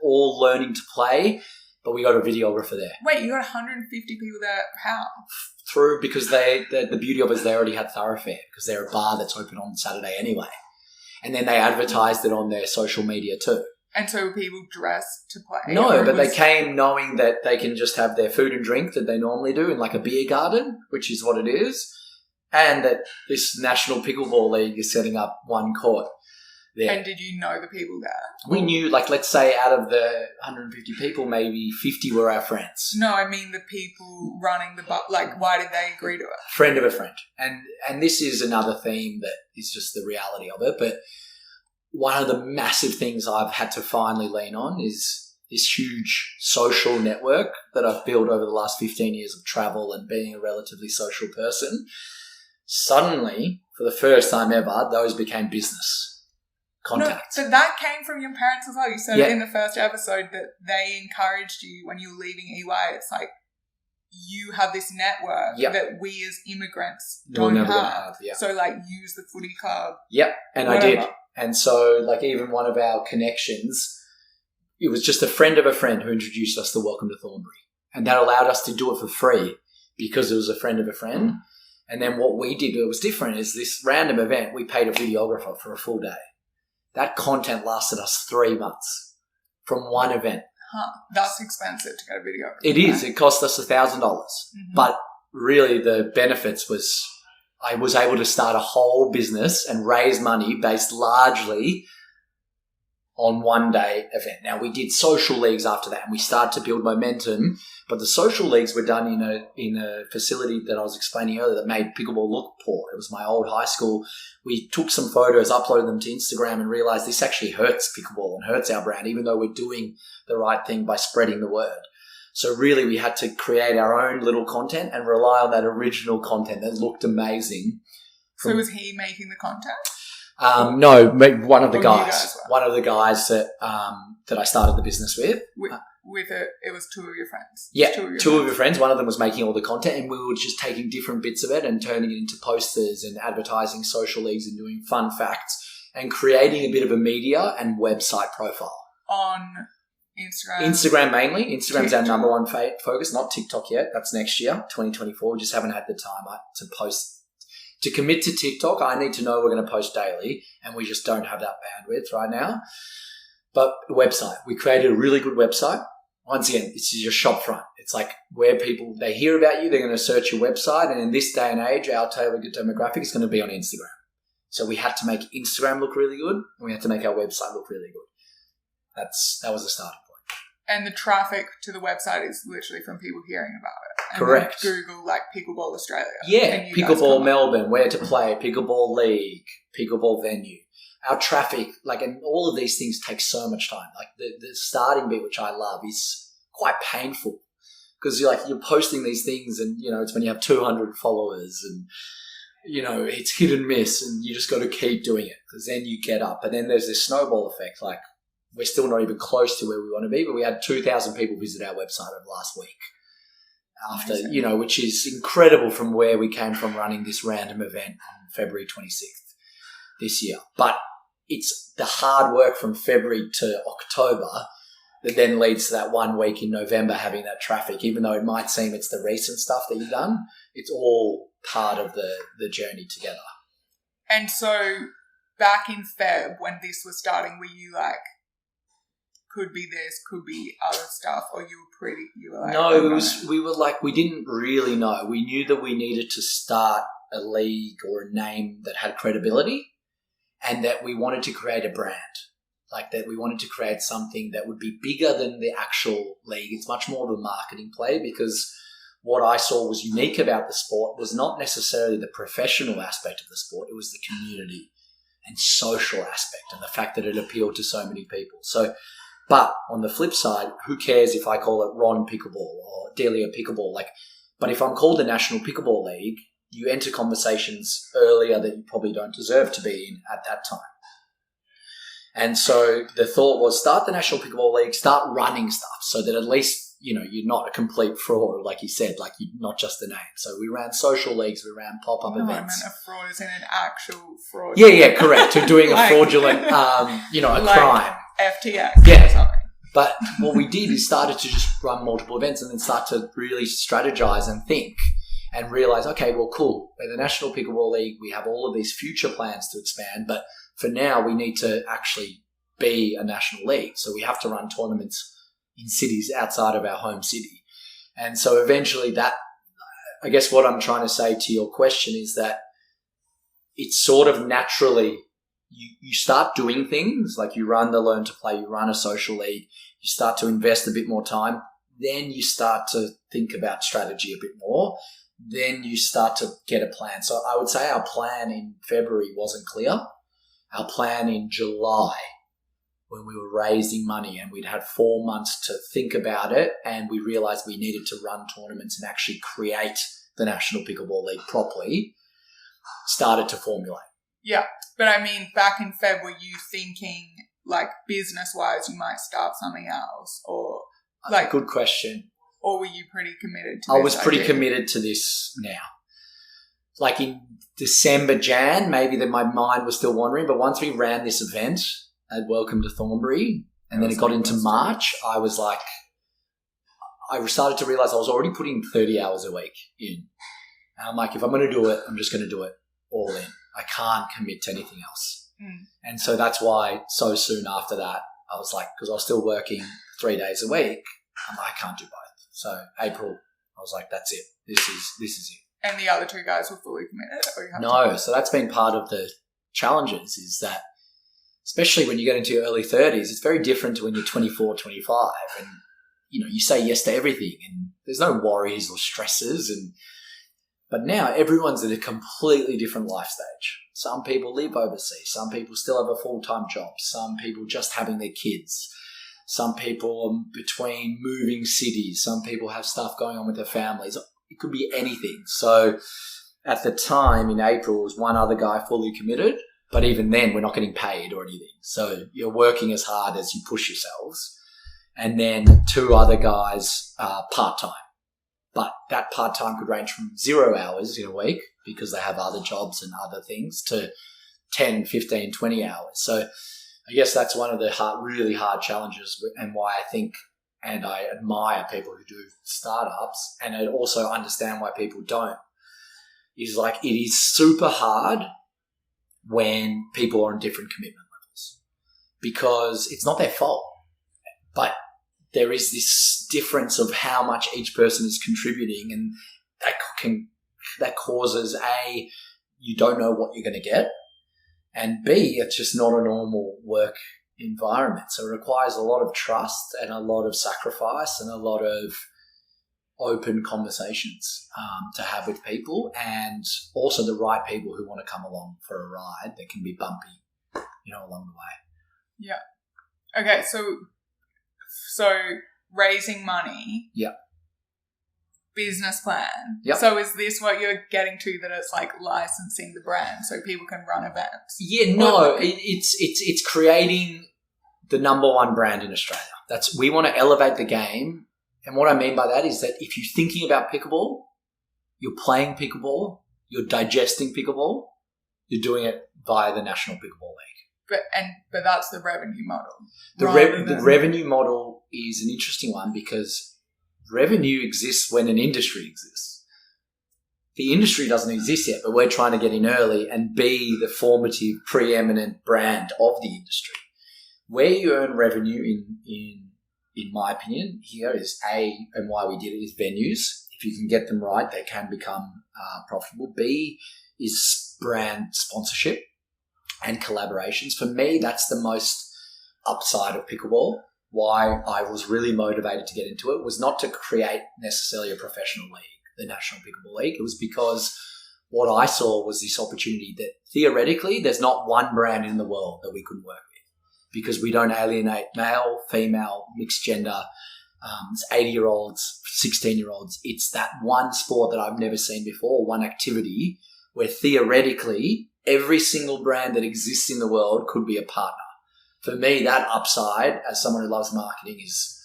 all learning to play, but we got a videographer there.
Wait, you got 150 people there? How?
Through, because the beauty of it is they already had Thoroughfare because they're a bar that's open on Saturday anyway. And then they advertised it on their social media too.
And so people dressed to play?
No, but they came knowing that they can just have their food and drink that they normally do in like a beer garden, which is what it is, and that this National Pickleball League is setting up one court there.
And did you know the people there?
We knew, like, let's say out of the 150 people, maybe 50 were our friends.
No, I mean the people running the bar. Like, why did they agree to it?
Friend of a friend. And this is another theme that is just the reality of it, but one of the massive things I've had to finally lean on is this huge social network that I've built over the last 15 years of travel and being a relatively social person. Suddenly, for the first time ever, those became business contacts.
No, but that came from your parents as well. You said in the first episode that they encouraged you when you were leaving EY. It's like you have this network that we as immigrants don't have. So, like, use the footy club.
Yep, and
whatever.
I did. And so, like, even one of our connections, it was just a friend of a friend who introduced us to Welcome to Thornbury. And that allowed us to do it for free because it was a friend of a friend. And then what we did, it was different, is this random event, we paid a videographer for a full day. That content lasted us 3 months from one event.
Huh. That's expensive to get a videographer.
It is. It cost us $1,000. But really the benefits was I was able to start a whole business and raise money based largely on one day event. Now, we did social leagues after that and we started to build momentum, but the social leagues were done in a facility that I was explaining earlier that made pickleball look poor. It was my old high school. We took some photos, uploaded them to Instagram and realized this actually hurts pickleball and hurts our brand, even though we're doing the right thing by spreading the word. So really we had to create our own little content and rely on that original content that looked amazing.
So was he making the content?
No, one of the guys. One of the guys that I started the business with.
It was two of your friends.
Yeah, two of your friends. One of them was making all the content and we were just taking different bits of it and turning it into posters and advertising social leagues and doing fun facts and creating a bit of a media and website profile.
On Instagram?
Instagram mainly. Instagram's our number one focus, not TikTok yet. That's next year, 2024. We just haven't had the time to post. To commit to TikTok, I need to know we're going to post daily and we just don't have that bandwidth right now. But website. We created a really good website. Once again, it's your shop front. It's like where people, they hear about you, they're going to search your website. And in this day and age, our target demographic is going to be on Instagram. So we had to make Instagram look really good and we had to make our website look really good. That was the starting point.
And the traffic to the website is literally from people hearing about it. And
Correct.
then Google like Pickleball Australia.
Yeah, Pickleball Melbourne, where to play, Pickleball League, Pickleball venue. Our traffic, like, and all of these things take so much time. Like the starting bit, which I love, is quite painful because you're posting these things, and it's when you have 200 followers, and it's hit and miss, and you just got to keep doing it because then you get up, and then there's this snowball effect. Like, we're still not even close to where we want to be, but we had 2,000 people visit our website over last week. After, which is incredible from where we came from running this random event on February 26th this year. But it's the hard work from February to October that then leads to that 1 week in November having that traffic. Even though it might seem it's the recent stuff that you've done, it's all part of the journey together.
And so back in Feb, when this was starting, were you like, could be this, could be other stuff, or you were like... No,
we didn't really know. We knew that we needed to start a league or a name that had credibility, and that we wanted to create a brand. Like, that we wanted to create something that would be bigger than the actual league. It's much more of a marketing play, because what I saw was unique about the sport was not necessarily the professional aspect of the sport. It was the community and social aspect, and the fact that it appealed to so many people. But on the flip side, who cares if I call it Ron Pickleball or Delia Pickleball? But if I'm called the National Pickleball League, you enter conversations earlier that you probably don't deserve to be in at that time. And so the thought was, start the National Pickleball League, start running stuff so that at least, you're not a complete fraud, like you said, like you're not just a name. So we ran social leagues, we ran pop-up events.
I meant a fraud is in an actual fraud.
Yeah, correct. You're doing a fraudulent, a crime.
FTX or something.
But what we did is started to just run multiple events and then start to really strategize and think and realize, okay, well, cool. We're the National Pickleball League. We have all of these future plans to expand, but for now we need to actually be a national league. So we have to run tournaments in cities outside of our home city. And so eventually that, I guess what I'm trying to say to your question is that it's sort of naturally you start doing things like you run the Learn to Play, you run a social league, you start to invest a bit more time, then you start to think about strategy a bit more, then you start to get a plan. So I would say our plan in February wasn't clear. Our plan in July, when we were raising money and we'd had 4 months to think about it, and we realized we needed to run tournaments and actually create the National Pickleball League properly, started to formulate.
Yeah, but I mean, back in Feb, were you thinking, like, business-wise, you might start something else? Or, like...
Good question.
Or were you pretty committed to this?
I was pretty committed to this now. Like, in December, Jan, maybe that my mind was still wandering, but once we ran this event at Welcome to Thornbury, and then it got into March, I was like... I started to realize I was already putting 30 hours a week in. And I'm like, if I'm going to do it, I'm just going to do it all in. I can't commit to anything else. And so that's why so soon after that, I was like, because I was still working 3 days a week, I'm like, I can't do both. So April, I was like, that's it. This is it.
And the other two guys were fully committed? Or you have
No, so that's been part of the challenges, is that especially when you get into your early 30s, it's very different to when you're 24, 25, and you say yes to everything, and there's no worries or stresses, but now everyone's at a completely different life stage. Some people live overseas. Some people still have a full-time job. Some people just having their kids. Some people are between moving cities. Some people have stuff going on with their families. It could be anything. So at the time in April, was one other guy fully committed, but even then we're not getting paid or anything. So you're working as hard as you push yourselves. And then 2 other guys part-time. But that part-time could range from 0 hours in a week because they have other jobs and other things to 10, 15, 20 hours. So I guess that's one of the really hard challenges, and why I think and I admire people who do startups, and I also understand why people don't, is like it is super hard when people are on different commitment levels because it's not their fault. But there is this difference of how much each person is contributing, and that causes A, you don't know what you're going to get, and B, it's just not a normal work environment. So it requires a lot of trust and a lot of sacrifice and a lot of open conversations to have with people, and also the right people who want to come along for a ride that can be bumpy, along the way.
Yeah. Okay, so raising money.
Yeah.
Business plan.
Yep.
So is this what you're getting to, that it's like licensing the brand so people can run events?
Yeah, no, it's creating the number one brand in Australia. We want to elevate the game. And what I mean by that is that if you're thinking about pickleball, you're playing pickleball, you're digesting pickleball, you're doing it via the National Pickleball League.
But that's the revenue model.
The revenue model is an interesting one because revenue exists when an industry exists. The industry doesn't exist yet, but we're trying to get in early and be the formative, preeminent brand of the industry. Where you earn revenue in my opinion, here is and why we did it, is venues. If you can get them right, they can become profitable. B is brand sponsorship and collaborations. For me, that's the most upside of pickleball. Why I was really motivated to get into it was not to create necessarily a professional league, the National Pickleball League. It was because what I saw was this opportunity that theoretically there's not one brand in the world that we couldn't work with, because we don't alienate male, female, mixed gender, 80-year-olds, 16-year-olds. It's that one sport that I've never seen before, one activity where theoretically every single brand that exists in the world could be a partner. For me, that upside, as someone who loves marketing, is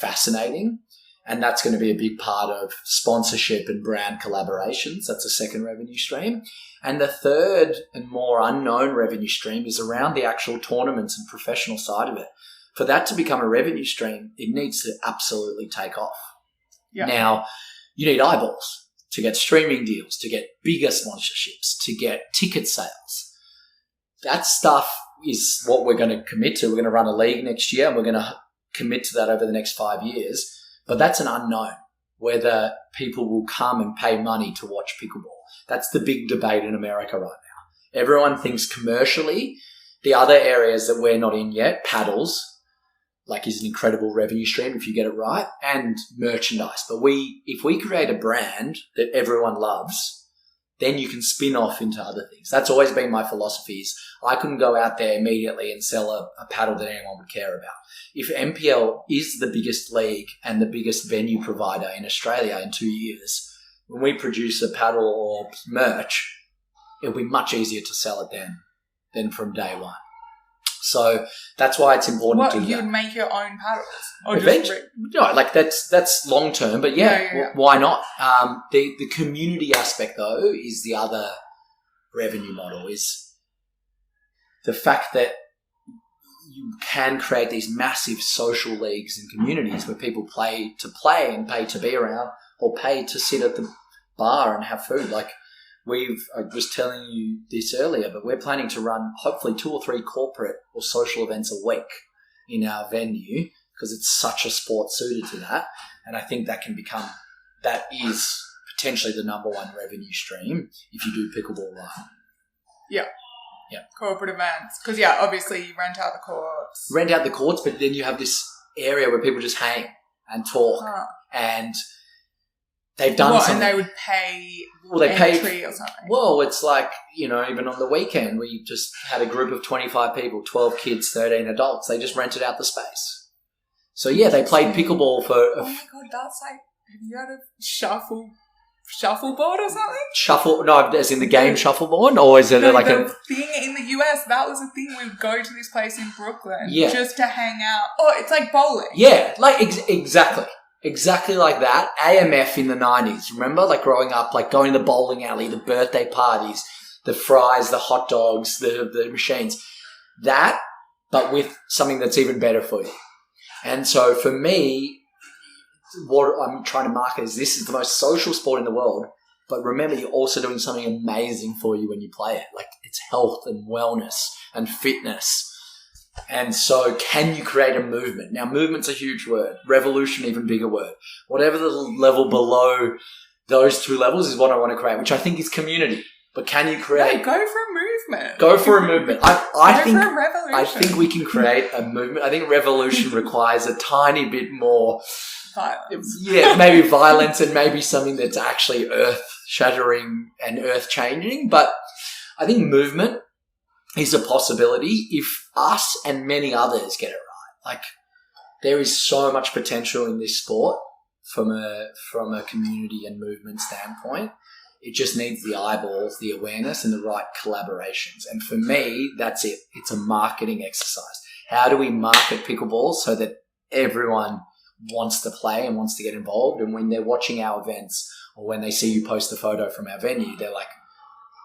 fascinating. And that's going to be a big part of sponsorship and brand collaborations. That's a second revenue stream. And the third and more unknown revenue stream is around the actual tournaments and professional side of it. For that to become a revenue stream, it needs to absolutely take off. Yeah. Now, you need eyeballs to get streaming deals, to get bigger sponsorships, to get ticket sales. That stuff is what we're going to commit to. We're going to run a league next year and we're going to commit to that over the next 5 years. But that's an unknown, whether people will come and pay money to watch pickleball. That's the big debate in America right now. Everyone thinks commercially. The other areas that we're not in yet, paddles, is an incredible revenue stream if you get it right, and merchandise. But if we create a brand that everyone loves, then you can spin off into other things. That's always been my philosophy. Is I couldn't go out there immediately and sell a paddle that anyone would care about. If MPL is the biggest league and the biggest venue provider in Australia in 2 years, when we produce a paddle or merch, it'll be much easier to sell it than from day one. So that's why it's important to do that.
You'd make your own paddles? Or
that's long term, but why not? The community aspect, though, is the other revenue model, is the fact that you can create these massive social leagues and communities where people play and pay to be around, or pay to sit at the bar and have food. I was telling you this earlier, but we're planning to run hopefully 2 or 3 corporate or social events a week in our venue, because it's such a sport suited to that. And I think that is potentially the number one revenue stream if you do pickleball right.
Yeah.
Yeah.
Corporate events. Because, obviously you rent out the courts. But then you have this area where people just hang and talk. And they've done something. And they would pay entry or something. Well, it's even on the weekend, we just had a group of 25 people, 12 kids, 13 adults. They just rented out the space. So, they played pickleball for... Oh, my God, that's have you heard of shuffleboard or something? No, as in the game shuffleboard? Or is it the thing in the US, that was a thing. We would go to this place in Brooklyn just to hang out. Oh, it's like bowling. Yeah,
exactly. Exactly like that. AMF in the 90s. Remember, growing up, going to the bowling alley, the birthday parties, the fries, the hot dogs, the machines. That, but with something that's even better for you. And so for me, what I'm trying to market is this is the most social sport in the world. But remember, you're also doing something amazing for you when you play it. It's health and wellness and fitness. And so can you create a movement? Now, movement's a huge word. Revolution, even bigger word. Whatever the level below those 2 levels is what I want to create, which I think is community. But can you create...
No, go for a movement.
Go for a movement. I think,
for a revolution.
I think we can create a movement. I think revolution requires a tiny bit more...
Violence.
Yeah, maybe violence and maybe something that's actually earth-shattering and earth-changing. But I think movement is a possibility if us and many others get it right. Like, there is so much potential in this sport from a community and movement standpoint. It just needs the eyeballs, the awareness, and the right collaborations. And for me, that's it. It's a marketing exercise. How do we market pickleball so that everyone wants to play and wants to get involved? And when they're watching our events or when they see you post a photo from our venue, they're like,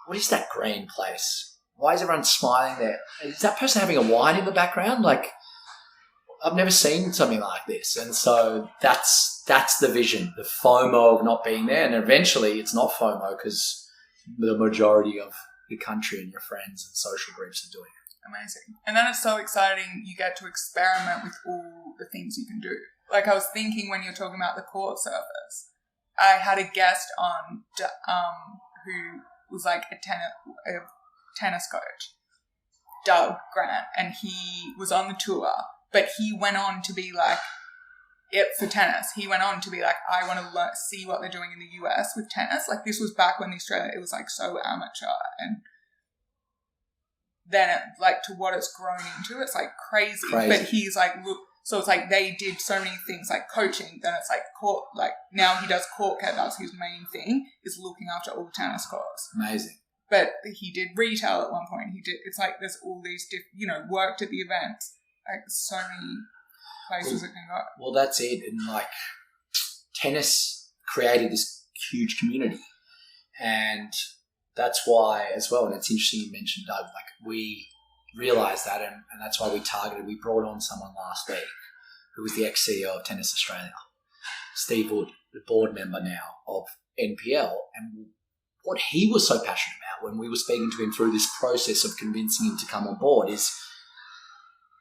what is that green place? Why is everyone smiling there? Is that person having a wine in the background? Like, I've never seen something like this. And so that's the vision, the FOMO of not being there. And eventually it's not FOMO because the majority of the country and your friends and social groups are doing it.
Amazing. And then it's so exciting you get to experiment with all the things you can do. Like, I was thinking when you're talking about the court surface, I had a guest on who was like a tennis coach, Doug Grant, and he was on the tour, but he went on to be like, for tennis, he went on to be like, I want to see what they're doing in the US with tennis. Like, this was back when it was like so amateur, and then like to what it's grown into, it's like crazy. But he's like, look, so it's like they did so many things like coaching, then it's like court, like now he does court care. That's his main thing, is looking after all the tennis courts.
Amazing.
But he did retail at one point. It's like there's all these worked at the events, like so many places it can go. Well,
that's it. And like, tennis created this huge community, and that's why as well. And it's interesting you mentioned Doug. Like, we realised that, and that's why we brought on someone last week who was the ex-CEO of Tennis Australia, Steve Wood, the board member now of NPL, and what he was so passionate about when we were speaking to him through this process of convincing him to come on board is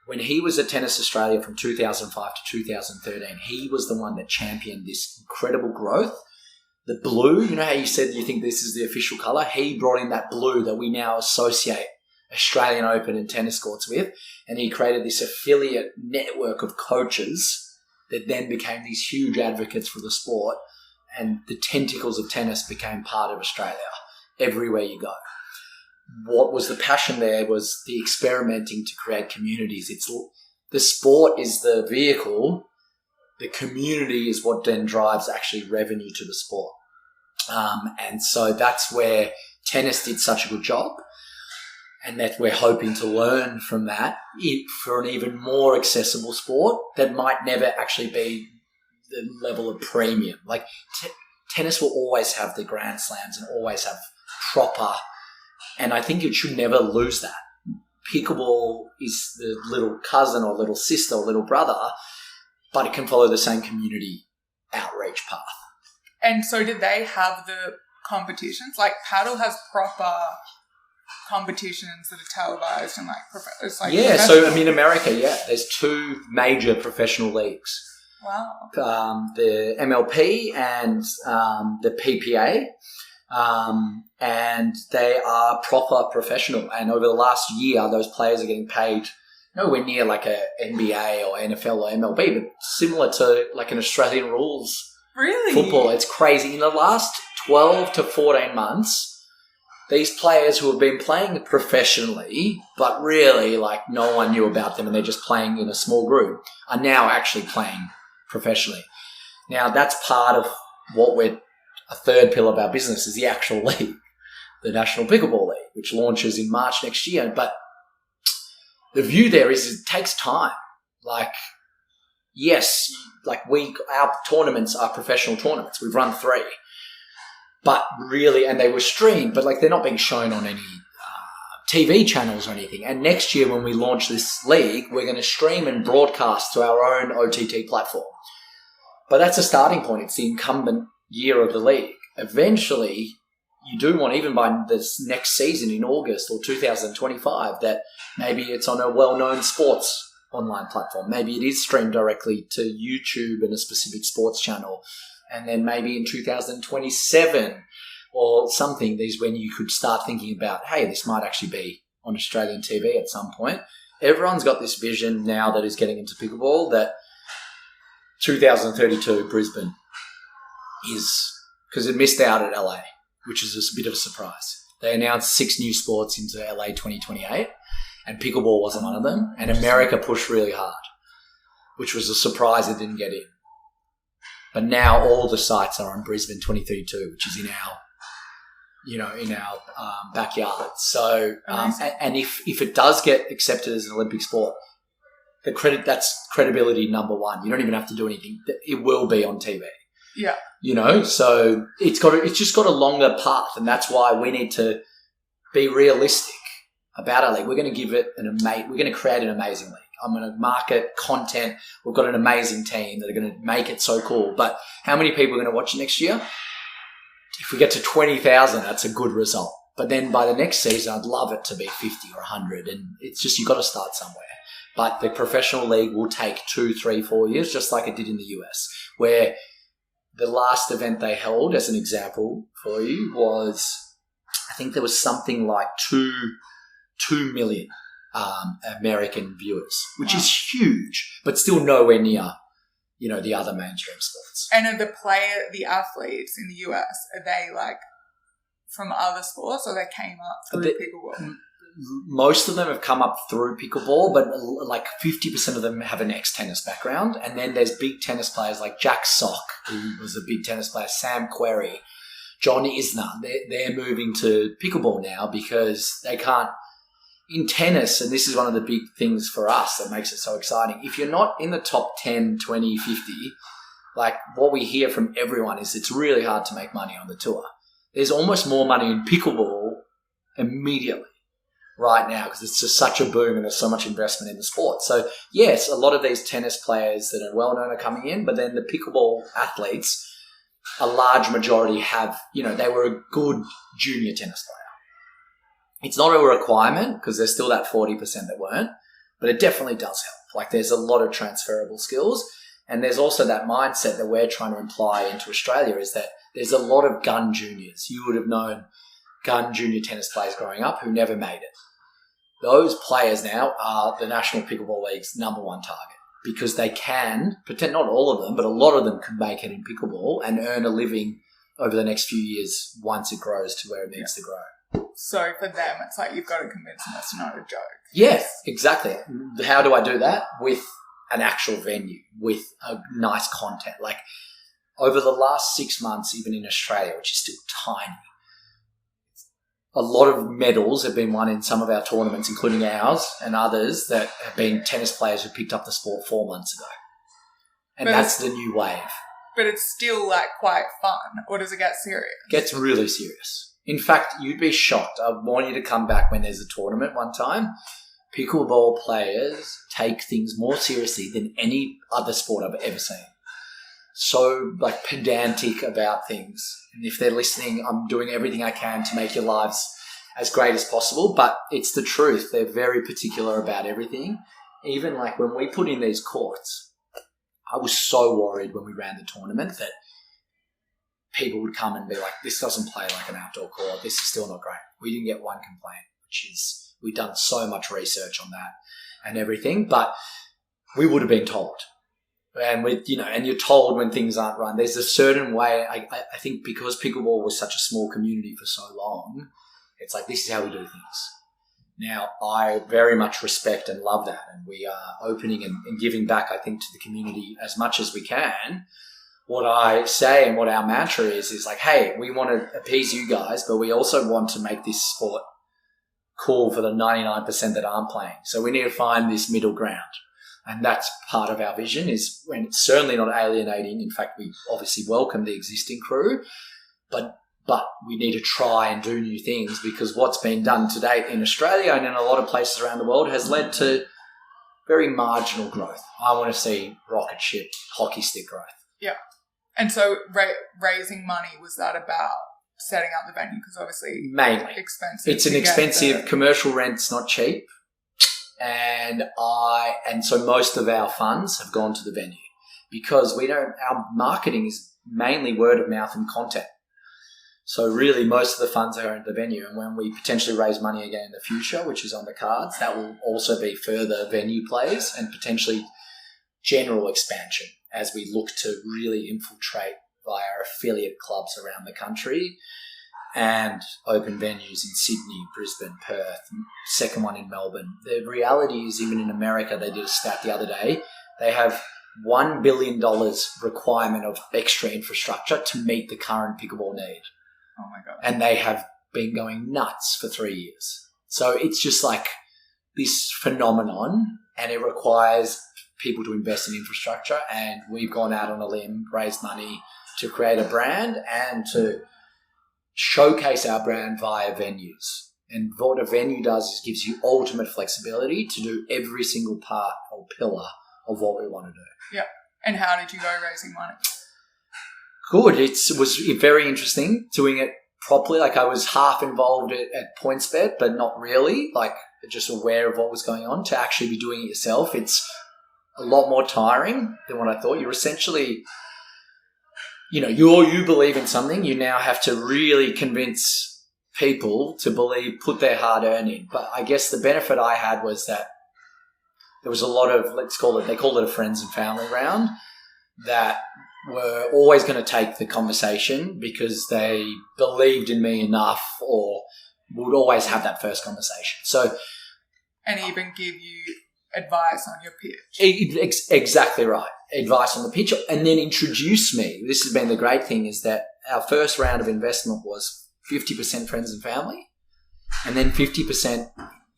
when he was at Tennis Australia from 2005 to 2013, he was the one that championed this incredible growth. The blue, you know how you said you think this is the official colour? He brought in that blue that we now associate Australian Open and tennis courts with, and he created this affiliate network of coaches that then became these huge advocates for the sport, and the tentacles of tennis became part of Australia everywhere you go. What was the passion there was the experimenting to create communities. The sport is the vehicle, the community is what then drives actually revenue to the sport. And so that's where tennis did such a good job. And that we're hoping to learn from that for an even more accessible sport that might never actually be the level of premium. Like tennis will always have the Grand Slams and always have proper, and I think it should never lose that. Pickleball is the little cousin or little sister or little brother, but it can follow the same community outreach path.
And so did they have the competitions? Like paddle has proper competitions that are televised and it's like
yeah. So I mean, America, there's two major professional leagues.
Wow.
The MLP and the PPA, and they are proper professional. And over the last year, those players are getting paid nowhere near like a NBA or NFL or MLB, but similar to like an Australian rules football. It's crazy. In the last 12 to 14 months, these players who have been playing professionally, but really like no one knew about them and they're just playing in a small group, are now actually playing professionally. Now that's part of what a third pillar of our business is the actual league, the National Pickleball League, which launches in March next year. But the view there is it takes time. Like, yes, like our tournaments are professional tournaments. We've run 3. But really, and they were streamed, but like they're not being shown on any TV channels or anything. And next year when we launch this league, we're going to stream and broadcast to our own OTT platform. But that's a starting point. It's the incumbent year of the league. Eventually, you do want, even by this next season in August or 2025, that maybe it's on a well-known sports online platform. Maybe it is streamed directly to YouTube and a specific sports channel. And then maybe in 2027, or something, these when you could start thinking about, hey, this might actually be on Australian TV at some point. Everyone's got this vision now that is getting into pickleball that 2032 Brisbane is, because it missed out at LA, which is just a bit of a surprise. They announced 6 new sports into LA 2028, and pickleball wasn't one of them. And America pushed really hard, which was a surprise it didn't get in. But now all the sites are on Brisbane 2032, which is in our backyard. So, and if it does get accepted as an Olympic sport, that's credibility number one. You don't even have to do anything. It will be on TV.
Yeah.
So it's just got a longer path, and that's why we need to be realistic about our league. We're going to give it we're going to create an amazing league. I'm going to market content. We've got an amazing team that are going to make it so cool. But how many people are going to watch it next year? If we get to 20,000, that's a good result. But then by the next season, I'd love it to be 50 or 100. And it's just, you've got to start somewhere. But the professional league will take 2, 3, 4 years, just like it did in the US, where the last event they held, as an example for you, was, I think there was something like 2 million American viewers, which is huge, but still nowhere near, the other mainstream sports.
And are the athletes in the US, are they like from other sports, or they came up through pickleball?
Most of them have come up through pickleball, but like 50% of them have an ex-tennis background. And then there's big tennis players like Jack Sock, who was a big tennis player, Sam Querrey, John Isner. They're moving to pickleball now because they can't. In tennis, and this is one of the big things for us that makes it so exciting, if you're not in the top 10, 20, 50, like what we hear from everyone is it's really hard to make money on the tour. There's almost more money in pickleball immediately right now because it's just such a boom and there's so much investment in the sport. So, yes, a lot of these tennis players that are well-known are coming in, but then the pickleball athletes, a large majority have, they were a good junior tennis player. It's not a requirement because there's still that 40% that weren't, but it definitely does help. Like there's a lot of transferable skills, and there's also that mindset that we're trying to imply into Australia is that there's a lot of gun juniors. You would have known gun junior tennis players growing up who never made it. Those players now are the National Pickleball League's number one target because they can, not all of them, but a lot of them can make it in pickleball and earn a living over the next few years once it grows to where it needs to grow.
So for them, it's like you've got to convince them it's not a joke.
Yes, exactly. How do I do that? With an actual venue, with a nice content. Like over the last 6 months, even in Australia, which is still tiny, a lot of medals have been won in some of our tournaments, including ours and others that have been tennis players who picked up the sport 4 months ago. And that's the new wave.
But it's still like quite fun, or does it get serious? It
gets really serious. In fact, you'd be shocked. I want you to come back when there's a tournament one time. Pickleball players take things more seriously than any other sport I've ever seen. So, pedantic about things. And if they're listening, I'm doing everything I can to make your lives as great as possible. But it's the truth. They're very particular about everything. Even when we put in these courts, I was so worried when we ran the tournament that people would come and be like, this doesn't play like an outdoor court. This is still not great. We didn't get one complaint, which is, we've done so much research on that and everything, but we would have been told. And and you're told when things aren't run. There's a certain way, I think because pickleball was such a small community for so long, it's like, this is how we do things. Now, I very much respect and love that. And we are opening and giving back, I think, to the community as much as we can. What I say and what our mantra is like, hey, we want to appease you guys, but we also want to make this sport cool for the 99% that aren't playing. So we need to find this middle ground. And that's part of our vision is when it's certainly not alienating. In fact, we obviously welcome the existing crew, but we need to try and do new things because what's been done to date in Australia and in a lot of places around the world has led to very marginal growth. I want to see rocket ship, hockey stick growth.
Yeah. And so raising money, was that about setting up the venue? Because obviously
mainly
expensive.
It's an expensive commercial rent's not cheap. And so most of our funds have gone to the venue because our marketing is mainly word of mouth and content. So really most of the funds are in the venue, and when we potentially raise money again in the future, which is on the cards, that will also be further venue plays and potentially general expansion as we look to really infiltrate via affiliate clubs around the country and open venues in Sydney, Brisbane, Perth, second one in Melbourne. The reality is, even in America, they did a stat the other day, they have $1 billion requirement of extra infrastructure to meet the current pickleball need.
Oh my God.
And they have been going nuts for 3 years. So it's just like this phenomenon, and it requires people to invest in infrastructure, and we've gone out on a limb, raised money to create a brand and to showcase our brand via venues. And what a venue does is gives you ultimate flexibility to do every single part or pillar of what we want to do.
Yeah. And how did you go raising money?
Good. It was very interesting doing it properly. Like, I was half involved at PointsBet, but not really, like just aware of what was going on. To actually be doing it yourself, it's a lot more tiring than what I thought. You're essentially, you believe in something, you now have to really convince people to believe, put their hard earned in. But I guess the benefit I had was that there was a lot of, they called it a friends and family round, that were always going to take the conversation because they believed in me enough, or would always have that first conversation. So,
and even give you advice on your pitch.
Exactly right. Advice on the pitch, and then introduce me. This has been the great thing, is that our first round of investment was 50% friends and family, and then 50%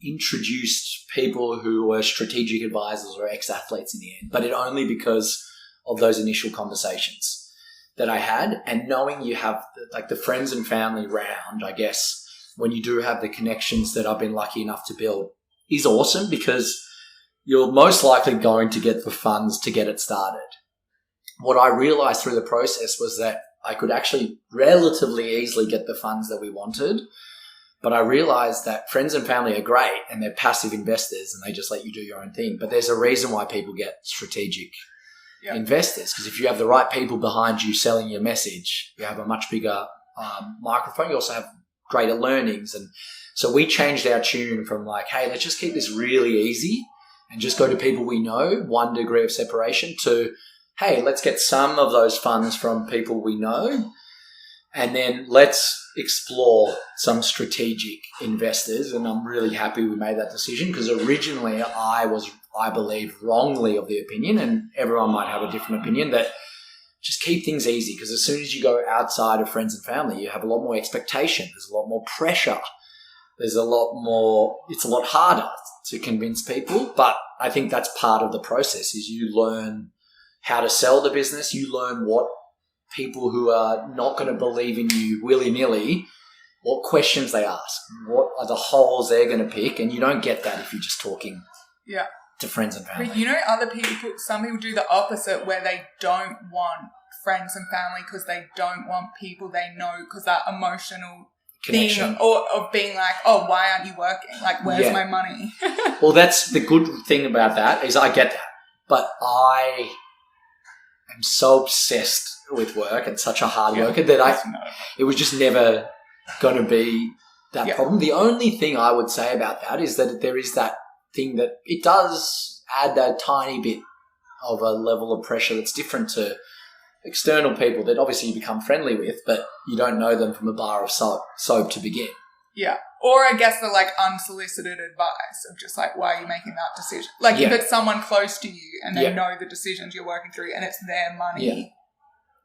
introduced people who were strategic advisors or ex-athletes in the end. But it only because of those initial conversations that I had, and knowing you have the friends and family round, I guess, when you do have the connections that I've been lucky enough to build, is awesome, because you're most likely going to get the funds to get it started. What I realized through the process was that I could actually relatively easily get the funds that we wanted, but I realized that friends and family are great and they're passive investors and they just let you do your own thing. But there's a reason why people get strategic investors, because if you have the right people behind you selling your message, you have a much bigger microphone. You also have greater learnings. And so we changed our tune from like, hey, let's just keep this really easy and just go to people we know, 1 degree of separation, to, hey, let's get some of those funds from people we know, and then let's explore some strategic investors. And I'm really happy we made that decision, because originally I believe wrongly of the opinion, and everyone might have a different opinion, that just keep things easy, because as soon as you go outside of friends and family, you have a lot more expectation. There's a lot more pressure. There's a lot more, it's a lot harder to convince people. But I think that's part of the process, is you learn how to sell the business. You learn what people who are not going to believe in you willy-nilly, what questions they ask, what are the holes they're going to pick. And you don't get that if you're just talking to friends and family.
But other people, some people do the opposite, where they don't want friends and family because they don't want people they know, because that emotional connection, or of being like, oh, why aren't you working? Like, where's my money?
Well, that's the good thing about that, is I get that. But I am so obsessed with work and such a hard worker that it was just never going to be that problem. The only thing I would say about that is that there is that thing that it does add that tiny bit of a level of pressure that's different to external people that obviously you become friendly with, but you don't know them from a bar of soap to begin.
Yeah. Or I guess the unsolicited advice of just why are you making that decision? If it's someone close to you and they know the decisions you're working through and it's their money,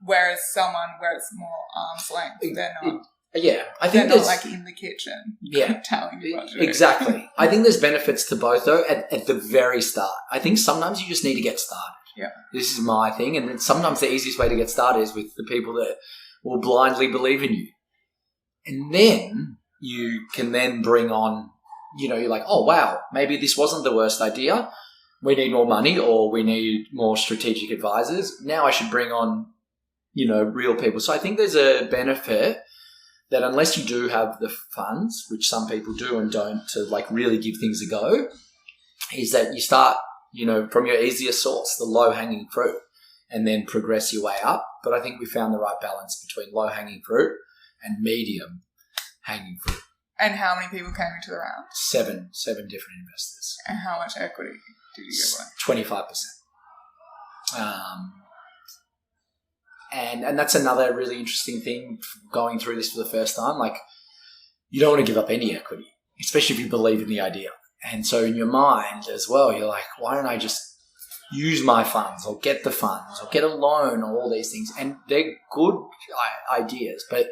whereas someone where it's more arm's length, they're not.
I think
they're not in the kitchen telling you what to do.
Exactly. I think there's benefits to both, though, at the very start. I think sometimes you just need to get started.
Yeah.
This is my thing. And then sometimes the easiest way to get started is with the people that will blindly believe in you. And then you can then bring on, you're like, oh, wow, maybe this wasn't the worst idea. We need more money, or we need more strategic advisors. Now I should bring on, real people. So I think there's a benefit that unless you do have the funds, which some people do and don't, to really give things a go, is that you start, from your easiest source, the low-hanging fruit, and then progress your way up. But I think we found the right balance between low-hanging fruit and medium hanging fruit.
And how many people came into the round?
Seven different investors.
And how much equity did you give away?
25%. And that's another really interesting thing going through this for the first time. Like, you don't want to give up any equity, especially if you believe in the idea. And so in your mind as well, you're like, why don't I just use my funds or get the funds or get a loan or all these things? And they're good ideas, but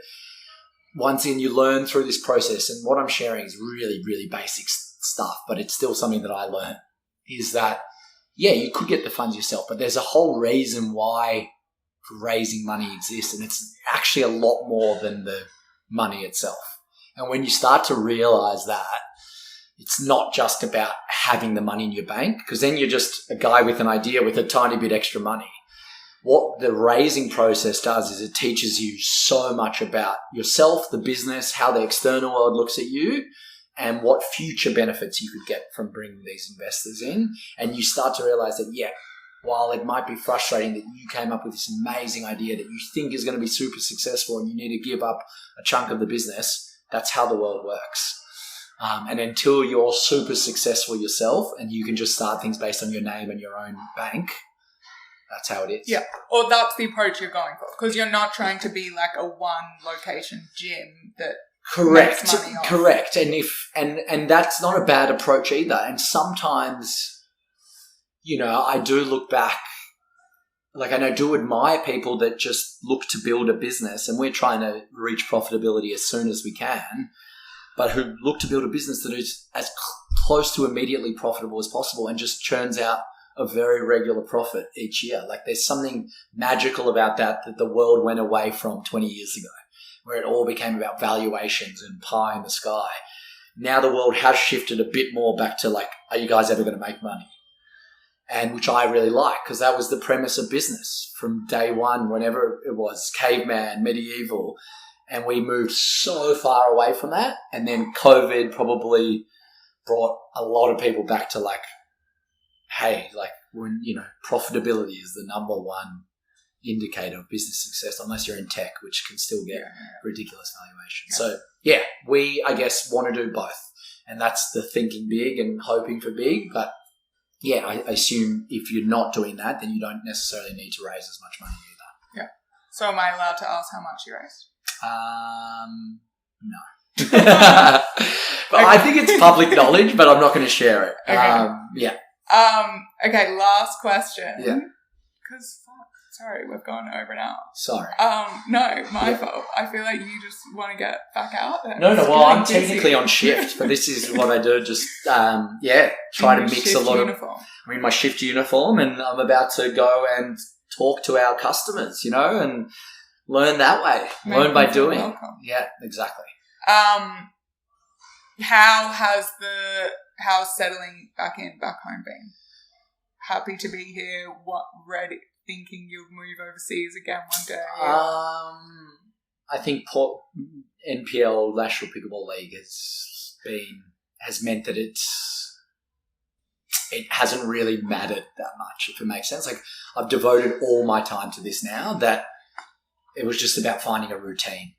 once again, you learn through this process. And what I'm sharing is really, really basic stuff, but it's still something that I learned, is that, yeah, you could get the funds yourself, but there's a whole reason why raising money exists. And it's actually a lot more than the money itself. And when you start to realize that, it's not just about having the money in your bank, because then you're just a guy with an idea with a tiny bit extra money. What the raising process does is it teaches you so much about yourself, the business, how the external world looks at you, and what future benefits you could get from bringing these investors in. And you start to realize that, yeah, while it might be frustrating that you came up with this amazing idea that you think is going to be super successful and you need to give up a chunk of the business, that's how the world works. And until you're super successful yourself and you can just start things based on your name and your own bank, that's how it is.
Yeah, or that's the approach you're going for, because you're not trying to be like a one-location gym that makes money off.
Correct. And that's not a bad approach either. And sometimes, you know, I do look back, like, and I do admire people that just look to build a business, and we're trying to reach profitability as soon as we can, but who look to build a business that is as close to immediately profitable as possible and just churns out a very regular profit each year. Like, there's something magical about that the world went away from 20 years ago, where it all became about valuations and pie in the sky. Now the world has shifted a bit more back to, like, are you guys ever going to make money? And which I really like, because that was the premise of business from day one, whenever it was caveman, medieval. And we moved so far away from that. And then COVID probably brought a lot of people back to, like, hey, like, when, you know, profitability is the number one indicator of business success, unless you're in tech, which can still get ridiculous valuation. Yeah. So, yeah, we, I guess, want to do both. And that's the thinking big and hoping for big. But, yeah, I assume if you're not doing that, then you don't necessarily need to raise as much money either.
Yeah. So am I allowed to ask how much you raised?
No. But okay. I think it's public knowledge, but I'm not going to share it.
Okay.
Yeah.
Okay, last question.
Yeah.
Because, sorry, we've gone over an hour.
Sorry.
No, my fault. I feel like you just want to get back out there.
No, well, I'm technically on shift, but this is what I do. Just, try to mix a lot
uniform.
I'm in my shift uniform, and I'm about to go and talk to our customers, you know, and learn that way. Learn by doing.
Welcome.
Yeah, exactly.
How's settling back home been? Happy to be here? Ready? Thinking you'll move overseas again one day?
I think NPL, National Pickleball League, has meant that it hasn't really mattered that much, if it makes sense. Like, I've devoted all my time to this now, that it was just about finding a routine,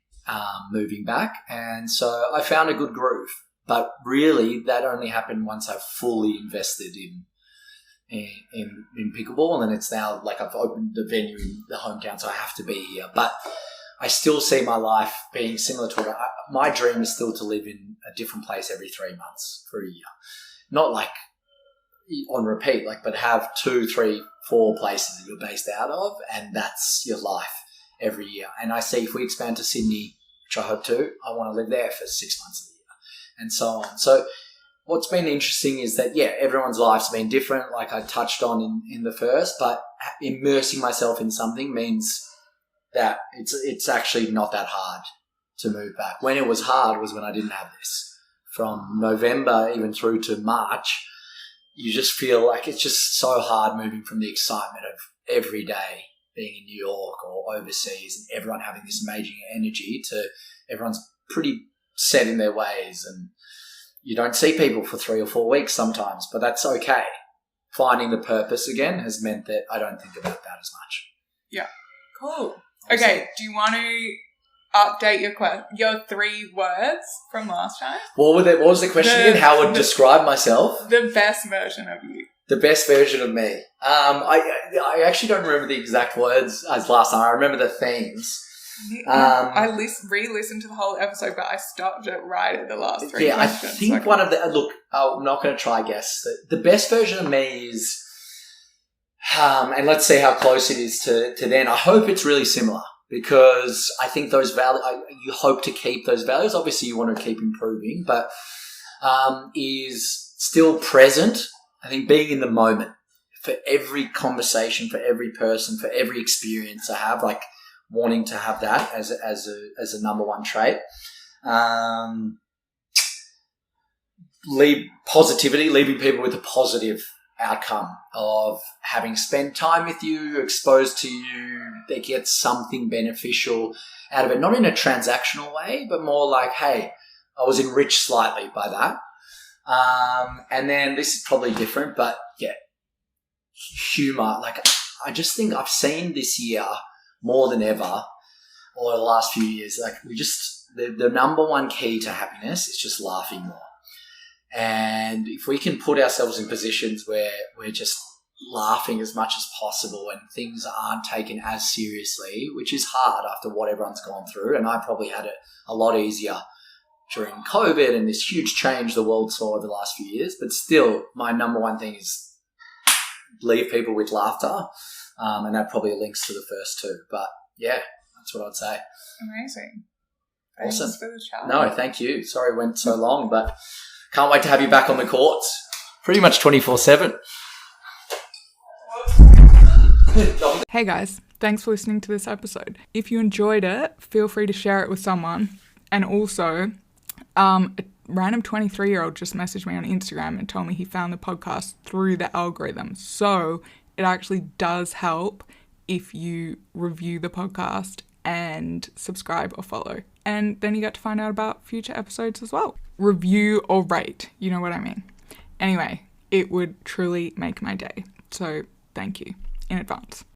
moving back. And so I found a good groove. But really, that only happened once I've fully invested in pickleball, and then it's now like I've opened the venue in the hometown, so I have to be here. But I still see my life being similar to my dream is still to live in a different place every 3 months for a year. Not like on repeat, but have 2, 3, 4 places that you're based out of, and that's your life every year. And I see if we expand to Sydney, which I hope to, I want to live there for 6 months of the year, and so on. So what's been interesting is that, yeah, everyone's life's been different, like I touched on in the first, but immersing myself in something means that it's actually not that hard to move back. When it was hard was when I didn't have this. From November even through to March, you just feel like it's just so hard moving from the excitement of every day being in New York or overseas and everyone having this amazing energy to everyone's pretty set in their ways, and you don't see people for 3 or 4 weeks sometimes, but that's okay. Finding the purpose again has meant that I don't think about that as much.
Yeah. Cool. Okay. Do you want to update your 3 words from last time.
What was the question again? How I would describe myself?
The best version of you.
The best version of me. I actually don't remember the exact words as last time. I remember the themes.
I re-listened to the whole episode, but I stopped it right at the last 3 questions.
I think one of the... Look, I'm not going to try guess. The best version of me is... and let's see how close it is to then. I hope it's really similar because I think those values... You hope to keep those values. Obviously, you want to keep improving, but is still present. I think being in the moment for every conversation, for every person, for every experience I have, like... wanting to have that as a number one trait. Leaving people with a positive outcome of having spent time with you, exposed to you, they get something beneficial out of it. Not in a transactional way, but more like, hey, I was enriched slightly by that. And then this is probably different, but yeah, humor. Like, I just think I've seen this year more than ever, or the last few years, like the number one key to happiness is just laughing more. And if we can put ourselves in positions where we're just laughing as much as possible and things aren't taken as seriously, which is hard after what everyone's gone through, and I probably had it a lot easier during COVID and this huge change the world saw over the last few years, but still my number one thing is leave people with laughter. And that probably links to the first 2. But yeah, that's what I'd say.
Amazing.
Awesome.
Thanks for the chat.
No, thank you. Sorry it went so long, but can't wait to have you back on the courts. Pretty much 24/7.
Hey guys, thanks for listening to this episode. If you enjoyed it, feel free to share it with someone. And also, a random 23-year-old just messaged me on Instagram and told me he found the podcast through the algorithm. So it actually does help if you review the podcast and subscribe or follow. And then you get to find out about future episodes as well. Review or rate, you know what I mean. Anyway, it would truly make my day. So thank you in advance.